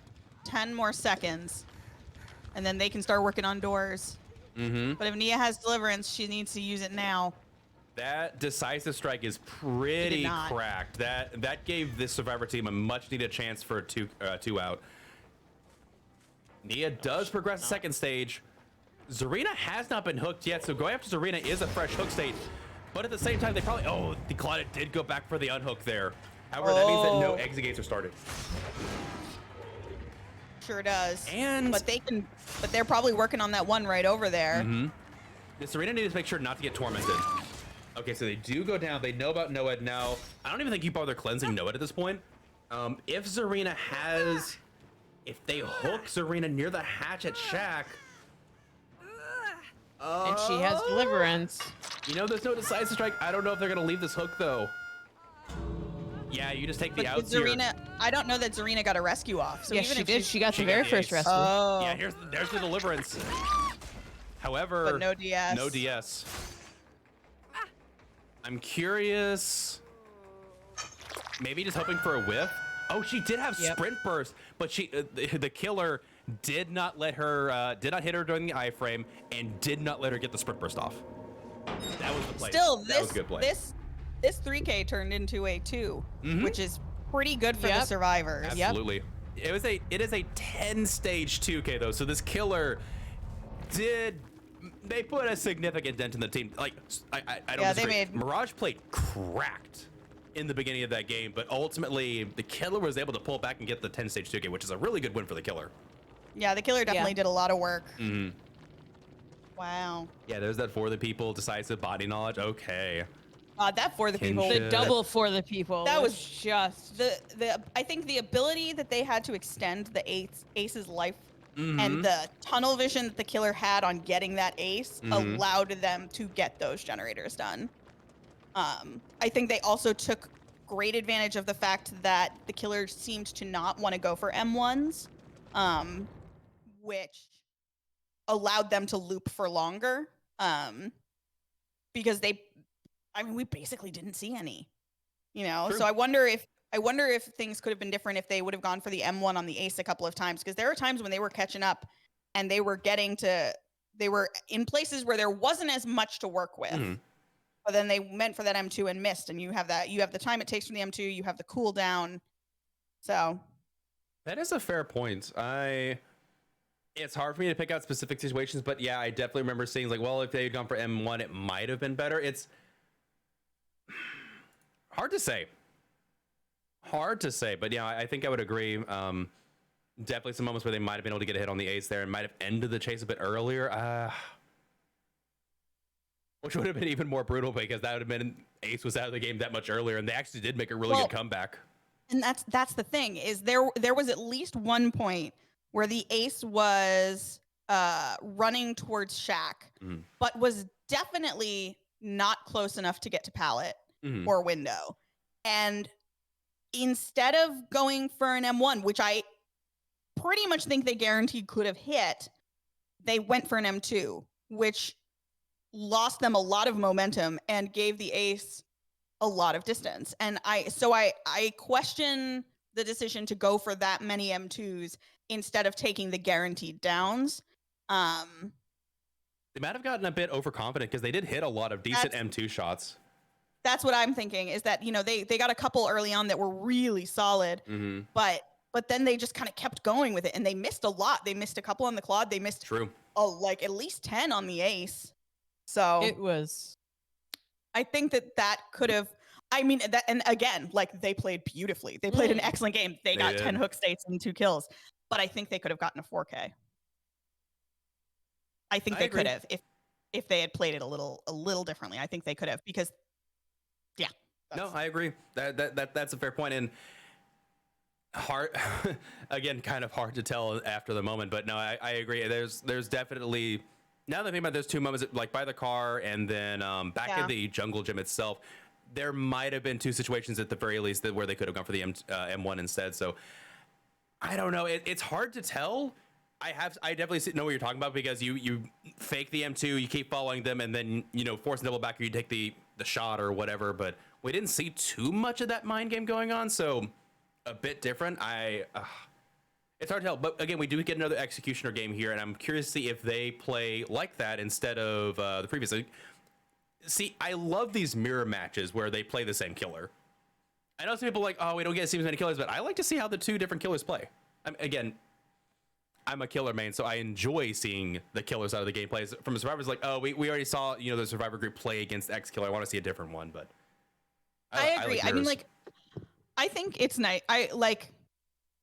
10 more seconds, and then they can start working on doors. But if Nia has Deliverance, she needs to use it now. That decisive strike is pretty not. cracked. That gave this Survivor team a much needed chance for a two out. Nia does progress to second stage. Zarina has not been hooked yet, so going after Zarina is a fresh hook state. But at the same time, they probably, oh, the Claudette did go back for the unhook there. However, that means that no Oh. exit gates are started. Sure does. And But they're probably working on that one right over there. the Zarina needs to make sure not to get tormented. Okay, so they do go down. They know about Noed now. I don't even think you bother cleansing Noed at this point. If Zarina has, if they hook Zarina near the hatch at Shack, And she has Deliverance. you know, there's no decisive strike. I don't know if they're gonna leave this hook though. Yeah, you just take the But outs did here. Zarina, I don't know that Zarina got a rescue off. So Yes, even she if did. She got she the very got the first ace. rescue. Oh. Yeah, there's the Deliverance. However, But no DS. No DS. I'm curious. Maybe just hoping for a whiff. Oh, she did have Yep. sprint burst, but she the killer did not let her did not hit her during the iframe and did not let her get the sprint burst off. That was the play. Still, that was a good play. this 3K turned into a 2, Mhm. which is pretty good for the Yep. survivors. Absolutely. It is a 10 stage 2K though, so this killer they put a significant dent in the team. Like I don't Yeah, they disagree. made- Mirage played cracked in the beginning of that game, but ultimately the killer was able to pull back and get the 10 stage 2K, which is a really good win for the killer. Yeah, the killer definitely did a lot of work. Mhm. Wow. Yeah, there's that for the people, decisive body knowledge. Okay. That for the people. The Kinship. double for the people. That was just the I think the ability that they had to extend the ace's life Mhm. and the tunnel vision that the killer had on getting that ace Mhm. allowed them to get those generators done. I think they also took great advantage of the fact that the killer seemed to not want to go for M1s, which allowed them to loop for longer, because we basically didn't see any, True. So I wonder if things could have been different if they would have gone for the M1 on the ace a couple of times, because there were times when they were catching up and they were in places where there wasn't as much to work with. Mhm. But then they went for that M2 and missed, and you have the time it takes from the M2, you have the cooldown. So That is a fair point. It's hard for me to pick out specific situations, but yeah, I definitely remember seeing like, well, if they had gone for M1, it might have been better. It's hard to say. But yeah, I think I would agree. Definitely some moments where they might have been able to get a hit on the ace there and might have ended the chase a bit earlier. Which would have been even more brutal because that would have been ace was out of the game that much earlier, and they actually did make a really good comeback. And that's the thing, is there was at least one point where the ace was running towards Shack, Mhm. but was definitely not close enough to get to pallet Mhm. or window. And instead of going for an M1, which I pretty much think they guaranteed could have hit, they went for an M2, which lost them a lot of momentum and gave the ace a lot of distance. And I question the decision to go for that many M2s instead of taking the guaranteed downs. They might have gotten a bit overconfident because they did hit a lot of decent M2 shots. That's what I'm thinking, is that, they got a couple early on that were really solid, Mm-hmm. but then they just kind of kept going with it, and they missed a lot. They missed a couple on the Claude. They missed like at least 10 on the ace. So it was. I think that could have. And again, like, they played beautifully. They played an excellent game. They got 10 hook states and 2 kills, but I think they could have gotten a 4K. I think they could have if they had played it a little differently. I think they could have, because yeah. No, I agree. That's a fair point, and hard again, kind of hard to tell after the moment, but no, I agree. There's definitely, now that I think about it, there's 2 moments, like by the car and then back in the jungle gym itself, there might have been 2 situations at the very least where they could have gone for the M1 instead. So I don't know. It's hard to tell. I definitely know what you're talking about, because you fake the M2, you keep following them, and then force a double back, or you take the shot or whatever. But we didn't see too much of that mind game going on, so a bit different. It's hard to tell. But again, we do get another executioner game here, and I'm curious to see if they play like that instead of the previous. See, I love these mirror matches where they play the same killer. I know some people are like, oh, we don't get to see as many killers, but I like to see how the 2 different killers play. Again, I'm a killer main, so I enjoy seeing the killer side of the gameplay. From a survivor's like, oh, we already saw the survivor group play against X killer. I want to see a different one, but I agree. I think it's nice.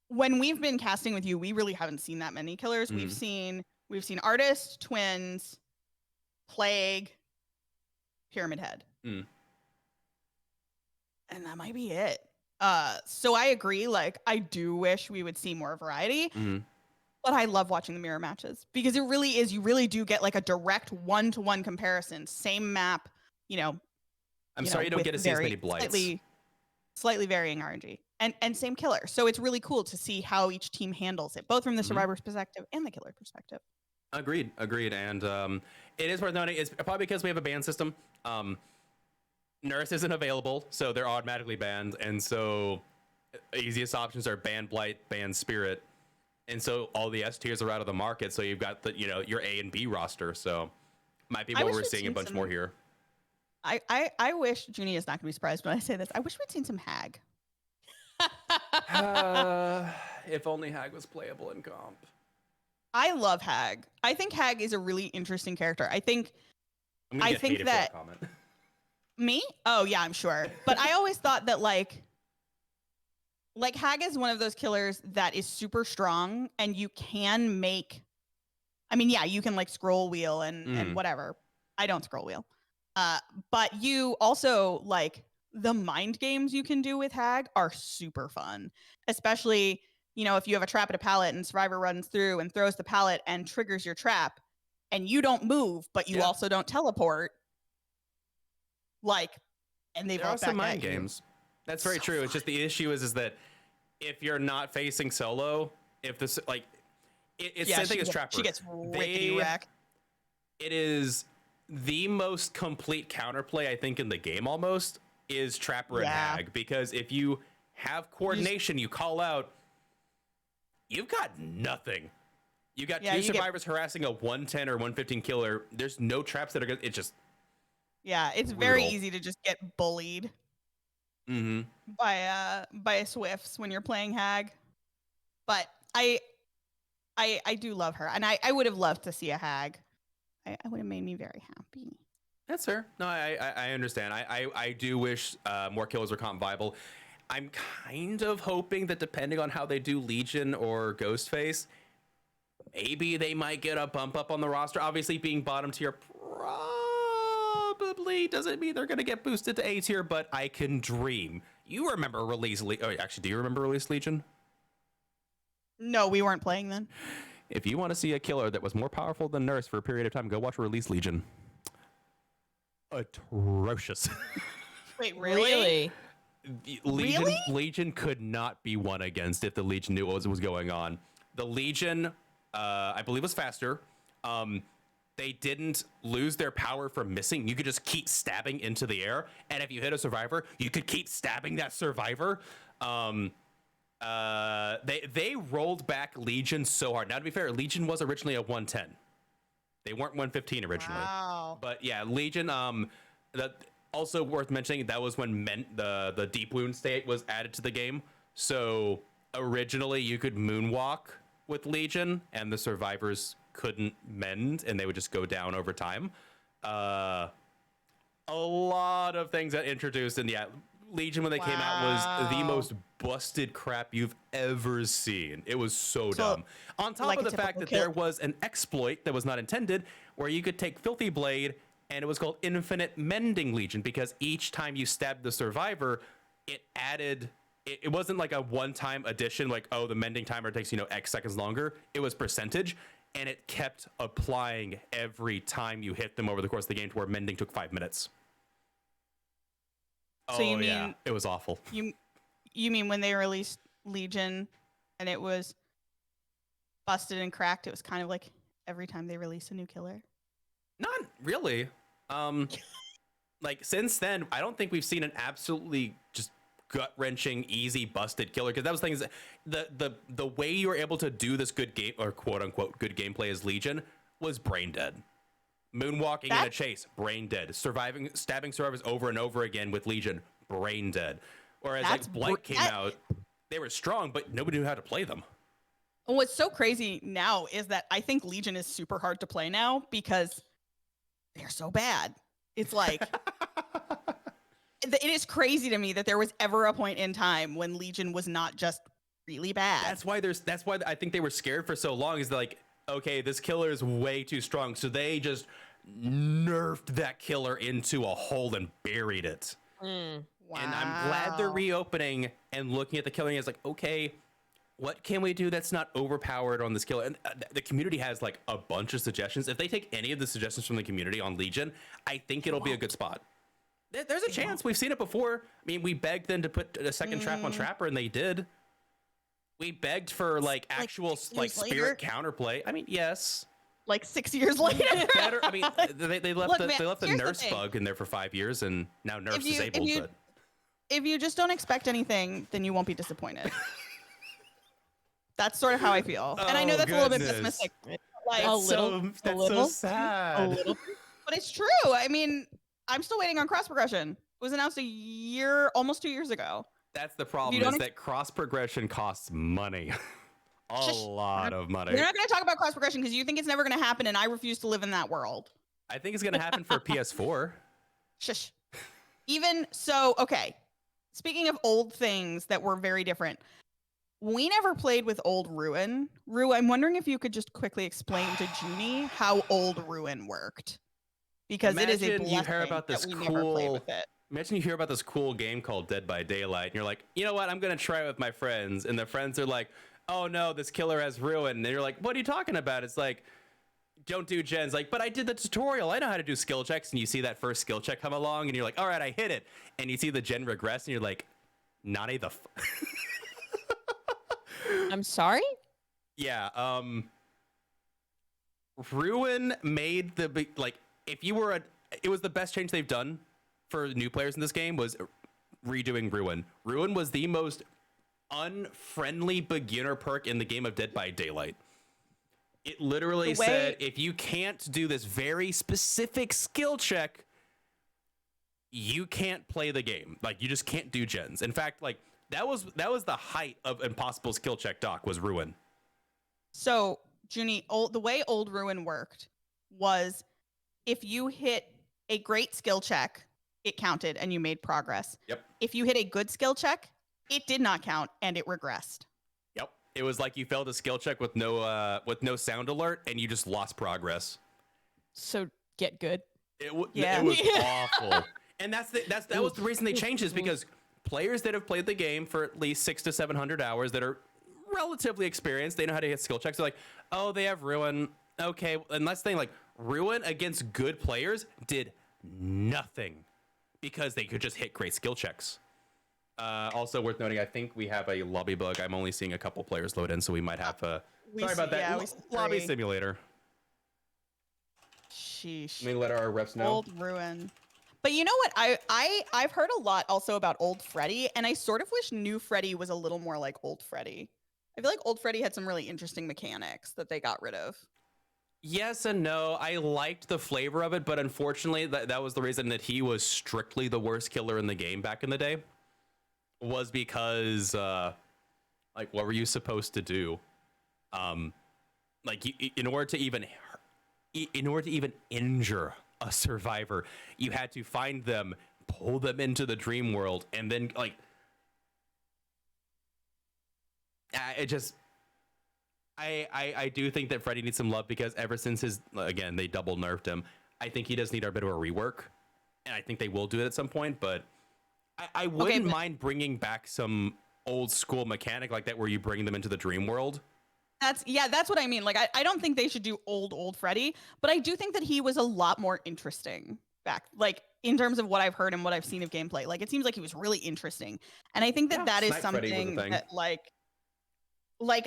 When we've been casting with you, we really haven't seen that many killers. Mm-hmm. We've seen Artist, Twins, Plague, Pyramid Head. Mm. And that might be it. So I agree. Like, I do wish we would see more variety. Mm-hmm. But I love watching the mirror matches, because it really is. You really do get like a direct 1-to-1 comparison. Same map. I'm sorry you don't get to see as many blights. Slightly varying RNG and same killer. So it's really cool to see how each team handles it, both from the survivor's perspective and the killer perspective. Agreed. And it is worth noting, it's probably because we have a ban system. Nurse isn't available, so they're automatically banned, and so easiest options are ban blight, ban spirit. And so all the S tiers are out of the market. So you've got your A and B roster. So might be what we're seeing a bunch more here. I wish Junie is not gonna be surprised when I say this. I wish we'd seen some Hag. If only Hag was playable in comp. I love Hag. I think Hag is a really interesting character. I think I'm gonna I get think hated that- for that comment. me? Oh yeah, I'm sure. But I always thought that like Hag is one of those killers that is super strong and you can make I mean, yeah, you can like scroll wheel and whatever. I don't scroll wheel. But you also like the mind games you can do with Hag are super fun. Especially, you know, if you have a trap at a pallet and Survivor runs through and throws the pallet and triggers your trap and you don't move, but you also don't teleport. Like, and they There are some mind games. That's very true. It's just the issue is that if you're not facing solo, if this like it's the same thing as Trapper. She gets rickety wrecked. It is the most complete counterplay I think in the game almost is Trapper and Hag, because if you have coordination, you call out, you've got nothing. You got two survivors harassing a 110 or 115 killer. There's no traps that are gonna. It's just it's very easy to just get bullied by Swifts when you're playing Hag. But I do love her, and I would have loved to see a Hag. I would have made me very happy. That's fair. No, I understand. I do wish more killers were comp viable. I'm kind of hoping that depending on how they do Legion or Ghostface, maybe they might get a bump up on the roster. Obviously, being bottom tier probably doesn't mean they're going to get boosted to A tier, but I can dream. You remember release Legion? Oh, actually, do you remember release Legion? No, we weren't playing then. If you want to see a killer that was more powerful than Nurse for a period of time, go watch Release Legion. Atrocious. Wait, really? Legion could not be won against if the Legion knew what was going on. The Legion, I believe, was faster. They didn't lose their power from missing. You could just keep stabbing into the air, and if you hit a survivor, you could keep stabbing that survivor. They rolled back Legion so hard. Now, to be fair, Legion was originally a 110. They weren't 115 originally. Wow. But yeah, Legion. That also worth mentioning. That was when the deep wound state was added to the game. So originally, you could moonwalk with Legion, and the survivors couldn't mend, and they would just go down over time. A lot of things that introduced in the Legion when they came out was the most busted crap you've ever seen. It was so dumb. On top of the fact that there was an exploit that was not intended, where you could take Filthy Blade, and it was called Infinite Mending Legion, because each time you stabbed the survivor, it added. It wasn't like a one-time addition, like, oh, the mending timer takes, X seconds longer. It was percentage, and it kept applying every time you hit them over the course of the game, to where mending took 5 minutes. So you mean, yeah, it was awful. You mean when they released Legion and it was busted and cracked, it was kind of like every time they release a new killer? Not really. Like, since then, I don't think we've seen an absolutely just gut-wrenching, easy, busted killer, because that was things that the way you were able to do this good game, or quote-unquote good gameplay as Legion, was brain dead. Moonwalking in a chase, brain dead. Stabbing survivors over and over again with Legion, brain dead. Whereas like Blight came out, they were strong, but nobody knew how to play them. What's so crazy now is that I think Legion is super hard to play now because they're so bad. It's like it is crazy to me that there was ever a point in time when Legion was not just really bad. That's why I think they were scared for so long. Is like, okay, this killer is way too strong, so they just nerfed that killer into a hole and buried it. Wow. And I'm glad they're reopening and looking at the killing as like, okay, what can we do that's not overpowered on this killer? And the community has like a bunch of suggestions. If they take any of the suggestions from the community on Legion, I think it'll be a good spot. There's a chance. We've seen it before. I mean, we begged them to put a second trap on Trapper, and they did. We begged for like actual like spirit counterplay. I mean, yes. Like 6 years later. Better. I mean, they left the nurse bug in there for 5 years, and now nurse disabled. But if you just don't expect anything, then you won't be disappointed. That's sort of how I feel. And I know that's a little bit pessimistic. Like that's so sad. A little, but it's true. I mean, I'm still waiting on cross progression. It was announced almost 2 years ago. That's the problem, is that cross progression costs money. A lot of money. We're not going to talk about cross progression because you think it's never going to happen, and I refuse to live in that world. I think it's going to happen for PS4. Shush. Even so, okay. Speaking of old things that were very different, we never played with old Ruin. Ru, I'm wondering if you could just quickly explain to Junie how old Ruin worked, because it is a blessing you hear about this that we never played cool. with it. Imagine you hear about this cool game called Dead by Daylight, and you're like, you know what? I'm gonna try it with my friends, and the friends are like, oh no, this killer has Ruin. And you're like, what are you talking about? It's like, don't do gens. Like, but I did the tutorial. I know how to do skill checks. And you see that first skill check come along, and you're like, all right, I hit it. And you see the gen regress, and you're like, Nani the. I'm sorry? Yeah. Ruin made the like. If you were it was the best change they've done for new players in this game, was redoing Ruin. Ruin was the most unfriendly beginner perk in the game of Dead by Daylight. It literally said, if you can't do this very specific skill check, you can't play the game. Like, you just can't do gens. In fact, like, that was the height of impossible skill check doc, was Ruin. So, Junie, the way old Ruin worked was if you hit a great skill check, it counted and you made progress. Yep. If you hit a good skill check, it did not count and it regressed. Yep. It was like you failed a skill check with no sound alert and you just lost progress. So get good. It was awful. And that was the reason they changed this, because players that have played the game for at least 600 to 700 hours that are relatively experienced, they know how to hit skill checks. They're like, oh, they have Ruin. Okay. And that's the thing, like, Ruin against good players did nothing because they could just hit great skill checks. Also worth noting, I think we have a lobby bug. I'm only seeing a couple players load in, so we might have sorry about that. Yeah, Lobby simulator. Sheesh. Let me let our refs know. Old Ruin. But you know what? I've heard a lot also about old Freddy, and I sort of wish new Freddy was a little more like old Freddy. I feel like old Freddy had some really interesting mechanics that they got rid of. Yes and no. I liked the flavor of it, but unfortunately, that was the reason that he was strictly the worst killer in the game back in the day. Was because, like, what were you supposed to do? Like, in order to even injure a survivor, you had to find them, pull them into the dream world, and then, like, it just. I do think that Freddy needs some love, because ever since again, they double nerfed him, I think he does need a bit of a rework, and I think they will do it at some point, but I wouldn't mind bringing back some old school mechanic like that, where you bring them into the dream world. That's what I mean. Like, I don't think they should do old Freddy, but I do think that he was a lot more interesting back, like, in terms of what I've heard and what I've seen of gameplay. Like, it seems like he was really interesting, and I think that is something that, like,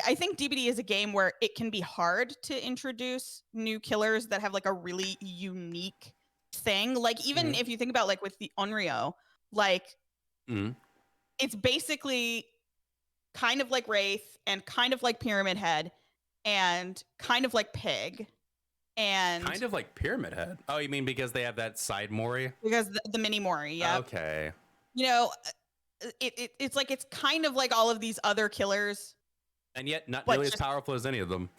I think DBD is a game where it can be hard to introduce new killers that have, like, a really unique thing. Like, even if you think about, like, with the Onryo, like, it's basically kind of like Wraith and kind of like Pyramid Head and kind of like Pig and... Kind of like Pyramid Head? Oh, you mean because they have that side Mori? Because the mini Mori, yeah. Okay. You know, it's like, it's kind of like all of these other killers, and yet not nearly as powerful as any of them.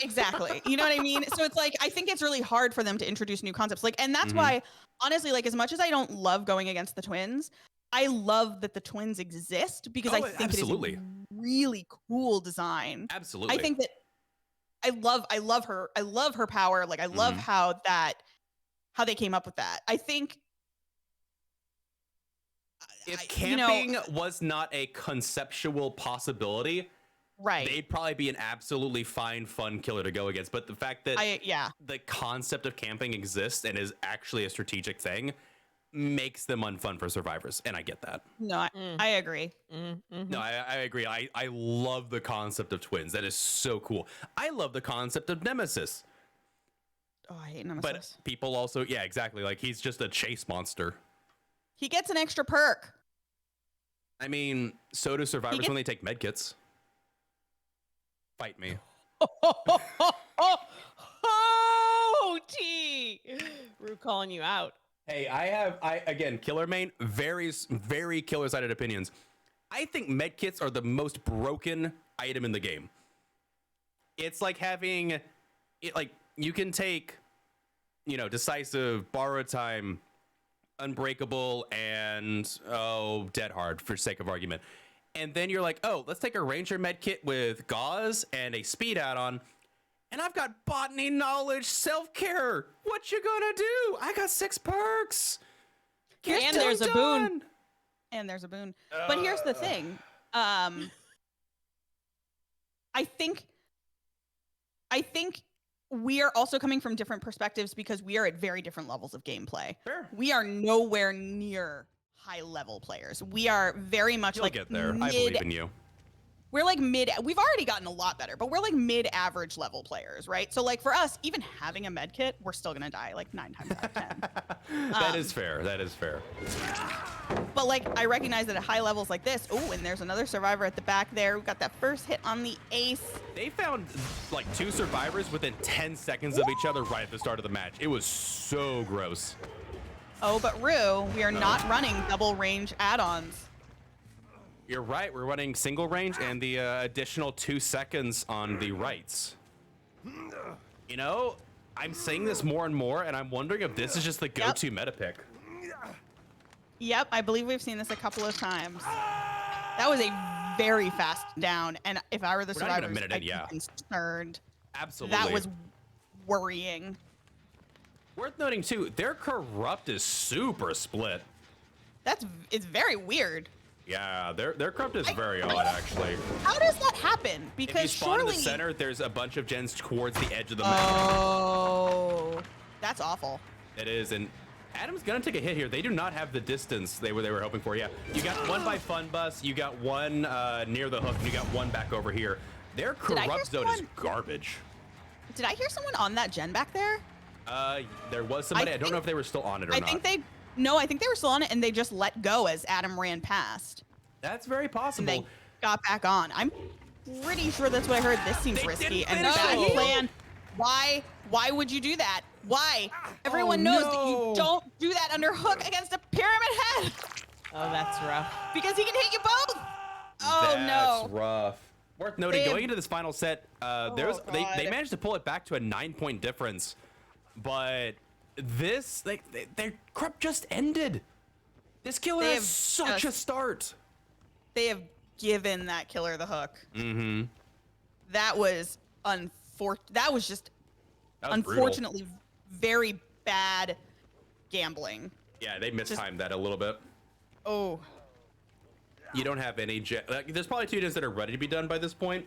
Exactly. You know what I mean? So it's like, I think it's really hard for them to introduce new concepts. Like, and that's why, honestly, like, as much as I don't love going against the twins, I love that the twins exist, because I think it is a really cool design. Absolutely. I think that I love her. I love her power. Like, I love how they came up with that. I think if camping was not a conceptual possibility, right, they'd probably be an absolutely fine, fun killer to go against. But the fact that the concept of camping exists and is actually a strategic thing makes them unfun for survivors, and I get that. No, I agree. No, I agree. I love the concept of twins. That is so cool. I love the concept of Nemesis. Oh, I hate Nemesis. But people also, yeah, exactly. Like, he's just a chase monster. He gets an extra perk. I mean, so do survivors when they take medkits. Fight me. Oh, T. Rue calling you out. Hey, again, killer main, very killer-sided opinions. I think medkits are the most broken item in the game. It's like having, you can take, decisive, borrow time, unbreakable, and dead hard for sake of argument. And then you're like, oh, let's take a ranger medkit with gauze and a speed add-on. And I've got botany, knowledge, self-care. What you gonna do? I got 6 perks. And there's a boon. And there's a boon. But here's the thing. I think we are also coming from different perspectives because we are at very different levels of gameplay. Sure. We are nowhere near high-level players. We are very much You'll like get there. I believe in you. We're like we've already gotten a lot better, but we're like mid-average level players, right? So like for us, even having a med kit, we're still gonna die like 9 times out of 10. That is fair. That is fair. But like I recognize that at high levels like this, oh, and there's another survivor at the back there. We got that first hit on the ace. They found like 2 survivors within 10 seconds of each other right at the start of the match. It was so gross. Oh, but Rue, we are not running double range add-ons. You're right. We're running single range and the additional 2 seconds on the rights. You know, I'm saying this more and more, and I'm wondering if this is just the go-to meta pick. Yep, I believe we've seen this a couple of times. That was a very fast down, and if I were the survivors, I'd be concerned. Absolutely. That was worrying. Worth noting too, their corrupt is super split. It's very weird. Yeah, their corrupt is very odd, actually. How does that happen? Because if you spawn surely in the center, there's a bunch of gens towards the edge of the map. Oh, that's awful. It is, and Adam's gonna take a hit here. They do not have the distance they were hoping for. Yeah, you got one by Fun Bus, you got one near the hook, and you got one back over here. Their corrupt zone is garbage. Did I hear someone on that gen back there? There was somebody. I don't know if they were still on it or not. I think they were still on it, and they just let go as Adam ran past. That's very possible. And they got back on. I'm pretty sure that's what I heard. This seems risky and bad plan. Why would you do that? Why? Everyone knows that you don't do that under hook against a pyramid head. Oh, that's rough. Because he can hit you both. Oh, no. That's rough. Worth noting, going into this final set, they managed to pull it back to a 9-point difference, but their corrupt just ended. This killer has such a start. They have given that killer the hook. Mm-hmm. That was unfortunately very bad gambling. Yeah, they mistimed that a little bit. Oh. You don't have any there's probably 2 gens that are ready to be done by this point,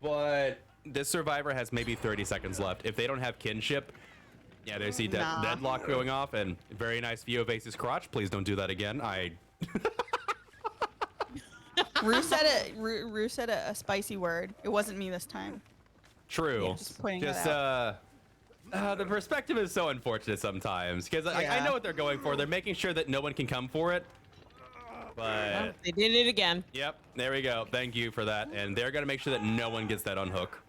but this survivor has maybe 30 seconds left. If they don't have kinship, yeah, there's the deadlock going off, and very nice view of Ace's crotch. Please don't do that again. Rue said a spicy word. It wasn't me this time. True. Yeah, just pointing that out. The perspective is so unfortunate sometimes, because I know what they're going for. They're making sure that no one can come for it. But they did it again. Yep, there we go. Thank you for that. And they're gonna make sure that no one gets that unhook.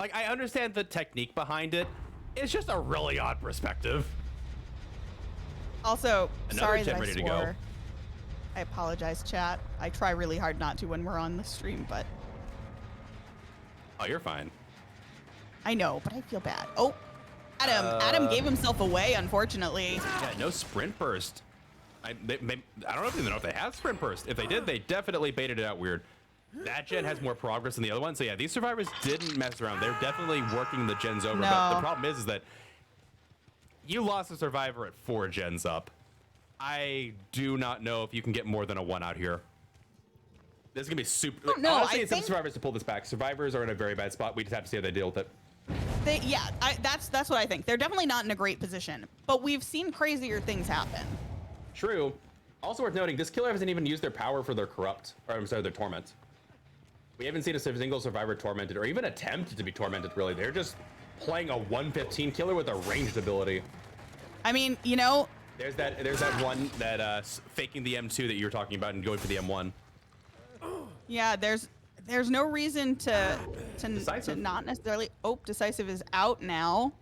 Like, I understand the technique behind it. It's just a really odd perspective. Also, sorry that I ready swore. to go. I apologize, chat. I try really hard not to when we're on the stream, but Oh, you're fine. I know, but I feel bad. Oh, Adam gave himself away, unfortunately. Yeah, no sprint burst. I don't even know if they have sprint burst. If they did, they definitely baited it out weird. That gen has more progress than the other one. So yeah, these survivors didn't mess around. They're definitely working the gens over. No. But the problem is that you lost a survivor at 4 gens up. I do not know if you can get more than a 1 out here. This is gonna be super. No, honestly, it's up to survivors to pull this back. Survivors are in a very bad spot. We just have to see how they deal with it. That's what I think. They're definitely not in a great position, but we've seen crazier things happen. True. Also worth noting, this killer hasn't even used their power for their corrupt, or I'm sorry, their torment. We haven't seen a single survivor tormented, or even attempted to be tormented, really. They're just playing a 115 killer with a ranged ability. I mean, you know... There's that one that faking the M2 that you were talking about and going for the M1. Yeah, there's no reason to Decisive. not necessarily... Oh, Decisive is out now.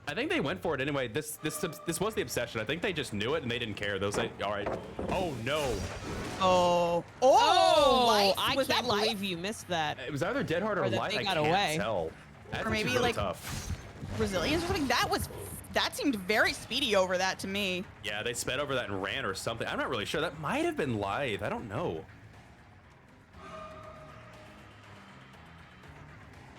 I think they went for it anyway. This was the obsession. I think they just knew it and they didn't care. They was like, all right. Oh no. Life? I Was can't that life? believe you missed that. It was either Dead Hard or Or that Light. they I got can't away. tell. That's Or maybe, really like- tough. Resilience or something. That seemed very speedy over that to me. Yeah, they sped over that and ran or something. I'm not really sure. That might have been live. I don't know.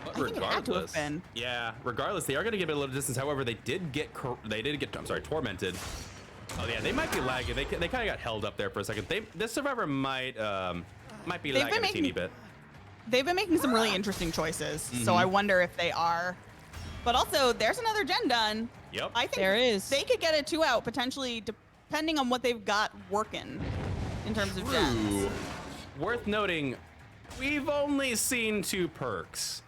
But I think it had to have been. Yeah, regardless, they are going to give it a little distance. However, they did get I'm sorry, tormented. Oh yeah, they might be lagging. They kind of got held up there for a second. This survivor might be They've lagging been a teeny bit. They've been making some really interesting choices, so I wonder if they are. But also, there's another gen done. Yep. I think There is. they could get a 2 out potentially, depending on what they've got working in terms of gens. True. Worth noting, we've only seen 2 perks.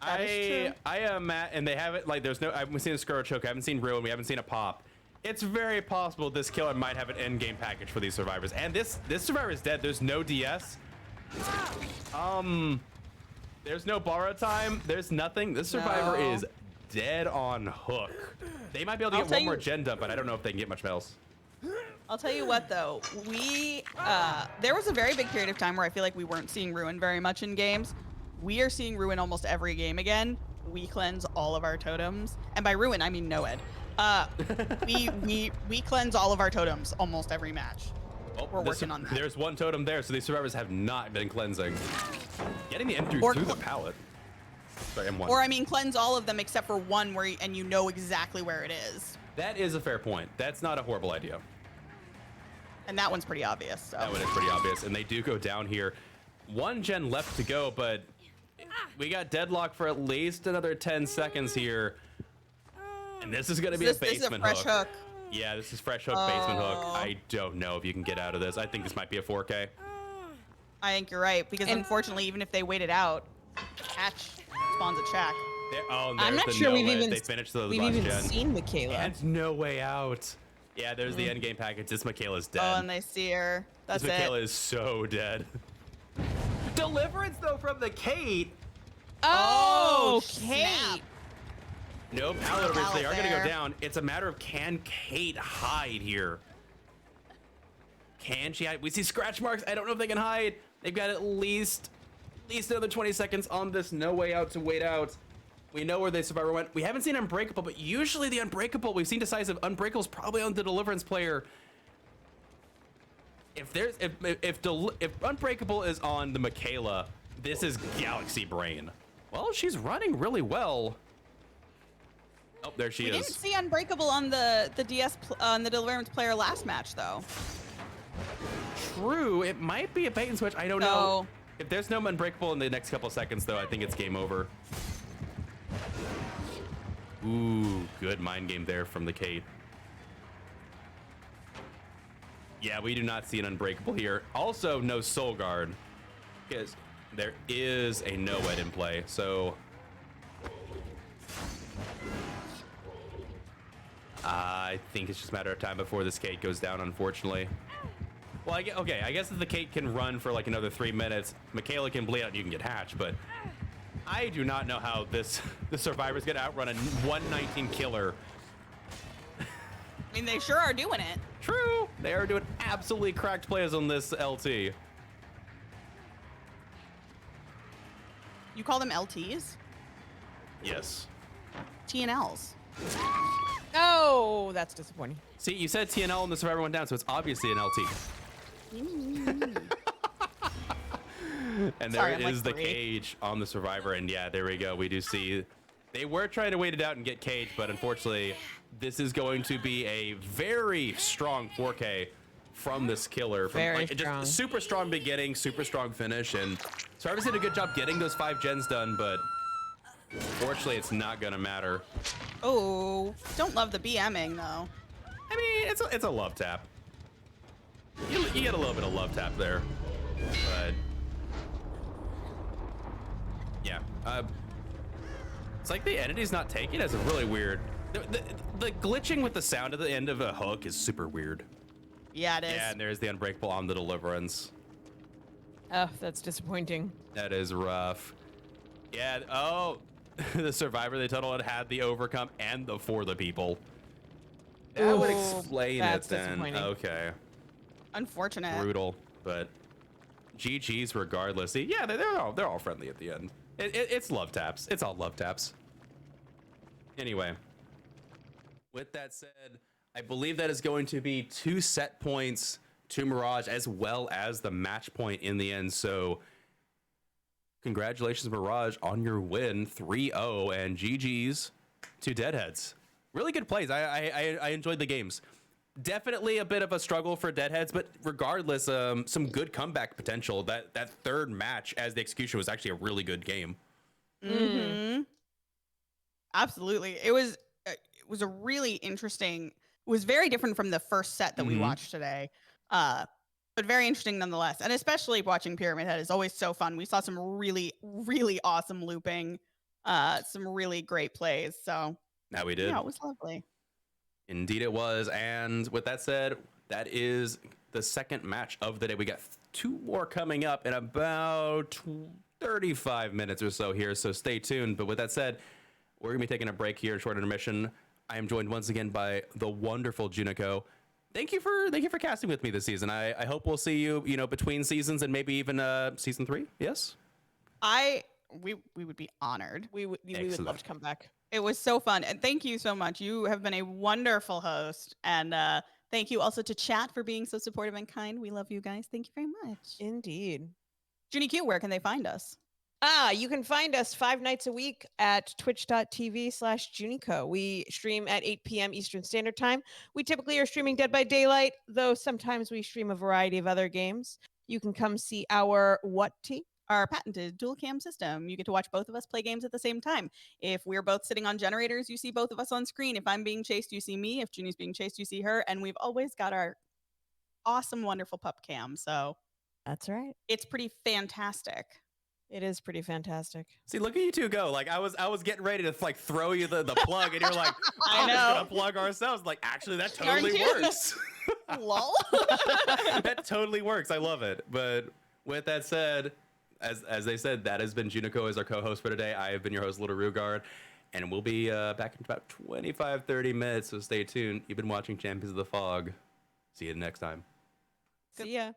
That is true. I am at, and they haven't, like, there's no, I haven't seen a Scourge Choke, I haven't seen Ruin, we haven't seen a Pop. It's very possible this killer might have an end game package for these survivors. And this survivor is dead. There's no DS. There's no borrow time. There's nothing. This survivor No. is dead on hook. They might be able to I'll get tell one more you- gen dump, but I don't know if they can get much else. I'll tell you what, though. There was a very big period of time where I feel like we weren't seeing Ruin very much in games. We are seeing Ruin almost every game again. We cleanse all of our totems. And by Ruin, I mean Noed. We cleanse all of our totems almost every match. Oh, We're working on that. There's one totem there, so these survivors have not been cleansing. Getting the M3 Or through the cl- pallet. Sorry, M1. Or I mean, cleanse all of them except for one and you know exactly where it is. That is a fair point. That's not a horrible idea. And that one's pretty obvious. So. That one is pretty obvious, and they do go down here. 1 gen left to go, but we got deadlock for at least another 10 seconds here. And this is going to be a This is a basement fresh hook. Yeah, this is fresh hook, basement hook. I don't know if you can get out of this. I think this might be a 4K. I think you're right, because unfortunately, even if they wait it out, Hatch spawns a check. Oh, I'm there's not the sure we've no-way. even They finished the we've last even gen. seen Michaela. And no way out. Yeah, there's the end game package. This Michaela's dead. Oh, and they see her. That's this Michaela it. is so dead. Deliverance though from the Kate. Oh, snap. Kate. No pallet overs. They Pallet are going to go there. down. It's a matter of can Kate hide here? Can she hide? We see scratch marks. I don't know if they can hide. They've got at least another 20 seconds on this no way out to wait out. We know where the survivor went. We haven't seen Unbreakable, but usually the Unbreakable, we've seen decisive. Unbreakable's probably on the Deliverance player. If Unbreakable is on the Michaela, this is Galaxy Brain. Well, she's running really well. Oh, there she We is. didn't see Unbreakable on the on the Deliverance player last match, though. True, it might be a bait and switch. I don't know. So- If there's no Unbreakable in the next couple of seconds, though, I think it's game over. Ooh, good mind game there from the Kate. Yeah, we do not see an Unbreakable here. Also, no Soul Guard, because there is a no-ed in play. So I think it's just a matter of time before this Kate goes down, unfortunately. Well, I guess if the Kate can run for like another 3 minutes, Michaela can bleed out and you can get hatched, but I do not know how the survivor's gonna outrun a 119 killer. I mean, they sure are doing it. True, they are doing absolutely cracked plays on this LT. You call them LTs? Yes. TNLs. Oh, that's disappointing. See, you said TNL and the survivor went down, so it's obviously an LT. And Sorry, there I'm like is the 3. cage on the survivor, and yeah, there we go. We do see they were trying to wait it out and get caged, but unfortunately, this is going to be a very strong 4K from this killer. From, Very just strong. super strong beginning, super strong finish, and Survivors did a good job getting those 5 gens done, but unfortunately, it's not gonna matter. Oh, don't love the BMing though. I mean, it's a love tap. You get a little bit of love tap there, but yeah, it's like the entity's not taking it as a really weird. The glitching with the sound at the end of a hook is super weird. Yeah, it is. Yeah, and there's the Unbreakable on the Deliverance. Oh, that's disappointing. That is rough. Yeah. Oh, the survivor they total had the overcome and the for the people. That would Ooh, explain that's it then. disappointing. Okay. Unfortunate. Brutal, but GG's regardless. See, yeah, they're all friendly at the end. It's love taps. It's all love taps. Anyway, with that said, I believe that is going to be 2 set points to Mirage as well as the match point in the end. So congratulations, Mirage, on your win, 3-0, and GG's to Deadheads. Really good plays. I enjoyed the games. Definitely a bit of a struggle for Deadheads, but regardless, some good comeback potential. That third match as the execution was actually a really good game. Mm-hmm. Absolutely. It was a really interesting. It was very different from the first set that we watched today. But very interesting nonetheless. And especially watching Pyramid Head is always so fun. We saw some really, really awesome looping, some really great plays. So Now we did. yeah, it was lovely. Indeed it was. And with that said, that is the second match of the day. We got 2 more coming up in about 35 minutes or so here, so stay tuned. But with that said, we're going to be taking a break here, short intermission. I am joined once again by the wonderful JuniKoh. Thank you for casting with me this season. I hope we'll see you, between seasons and maybe even season 3. Yes? We would be honored. We would love to come back. It was so fun. And thank you so much. You have been a wonderful host. And thank you also to chat for being so supportive and kind. We love you guys. Thank you very much. Indeed. JuniKoh, where can they find us? You can find us 5 nights a week at twitch.tv/JuniKoh. We stream at 8 p.m. Eastern Standard Time. We typically are streaming Dead by Daylight, though sometimes we stream a variety of other games. You can come see our our patented dual cam system. You get to watch both of us play games at the same time. If we're both sitting on generators, you see both of us on screen. If I'm being chased, you see me. If Junie's being chased, you see her. And we've always got our awesome, wonderful pup cam. So That's right. it's pretty fantastic. It is pretty fantastic. See, look at you two go. Like I was getting ready to like throw you the plug, and you're like, I I'm just know. gonna plug ourselves. Like, actually, that Aren't totally you? works. Lol. That totally works. I love it. But with that said, as they said, that has been JuniKoh as our co-host for today. I have been your host, littlerugaard, and we'll be back in about 25-30 minutes. So stay tuned. You've been watching Champions of the Fog. See you next time. See ya.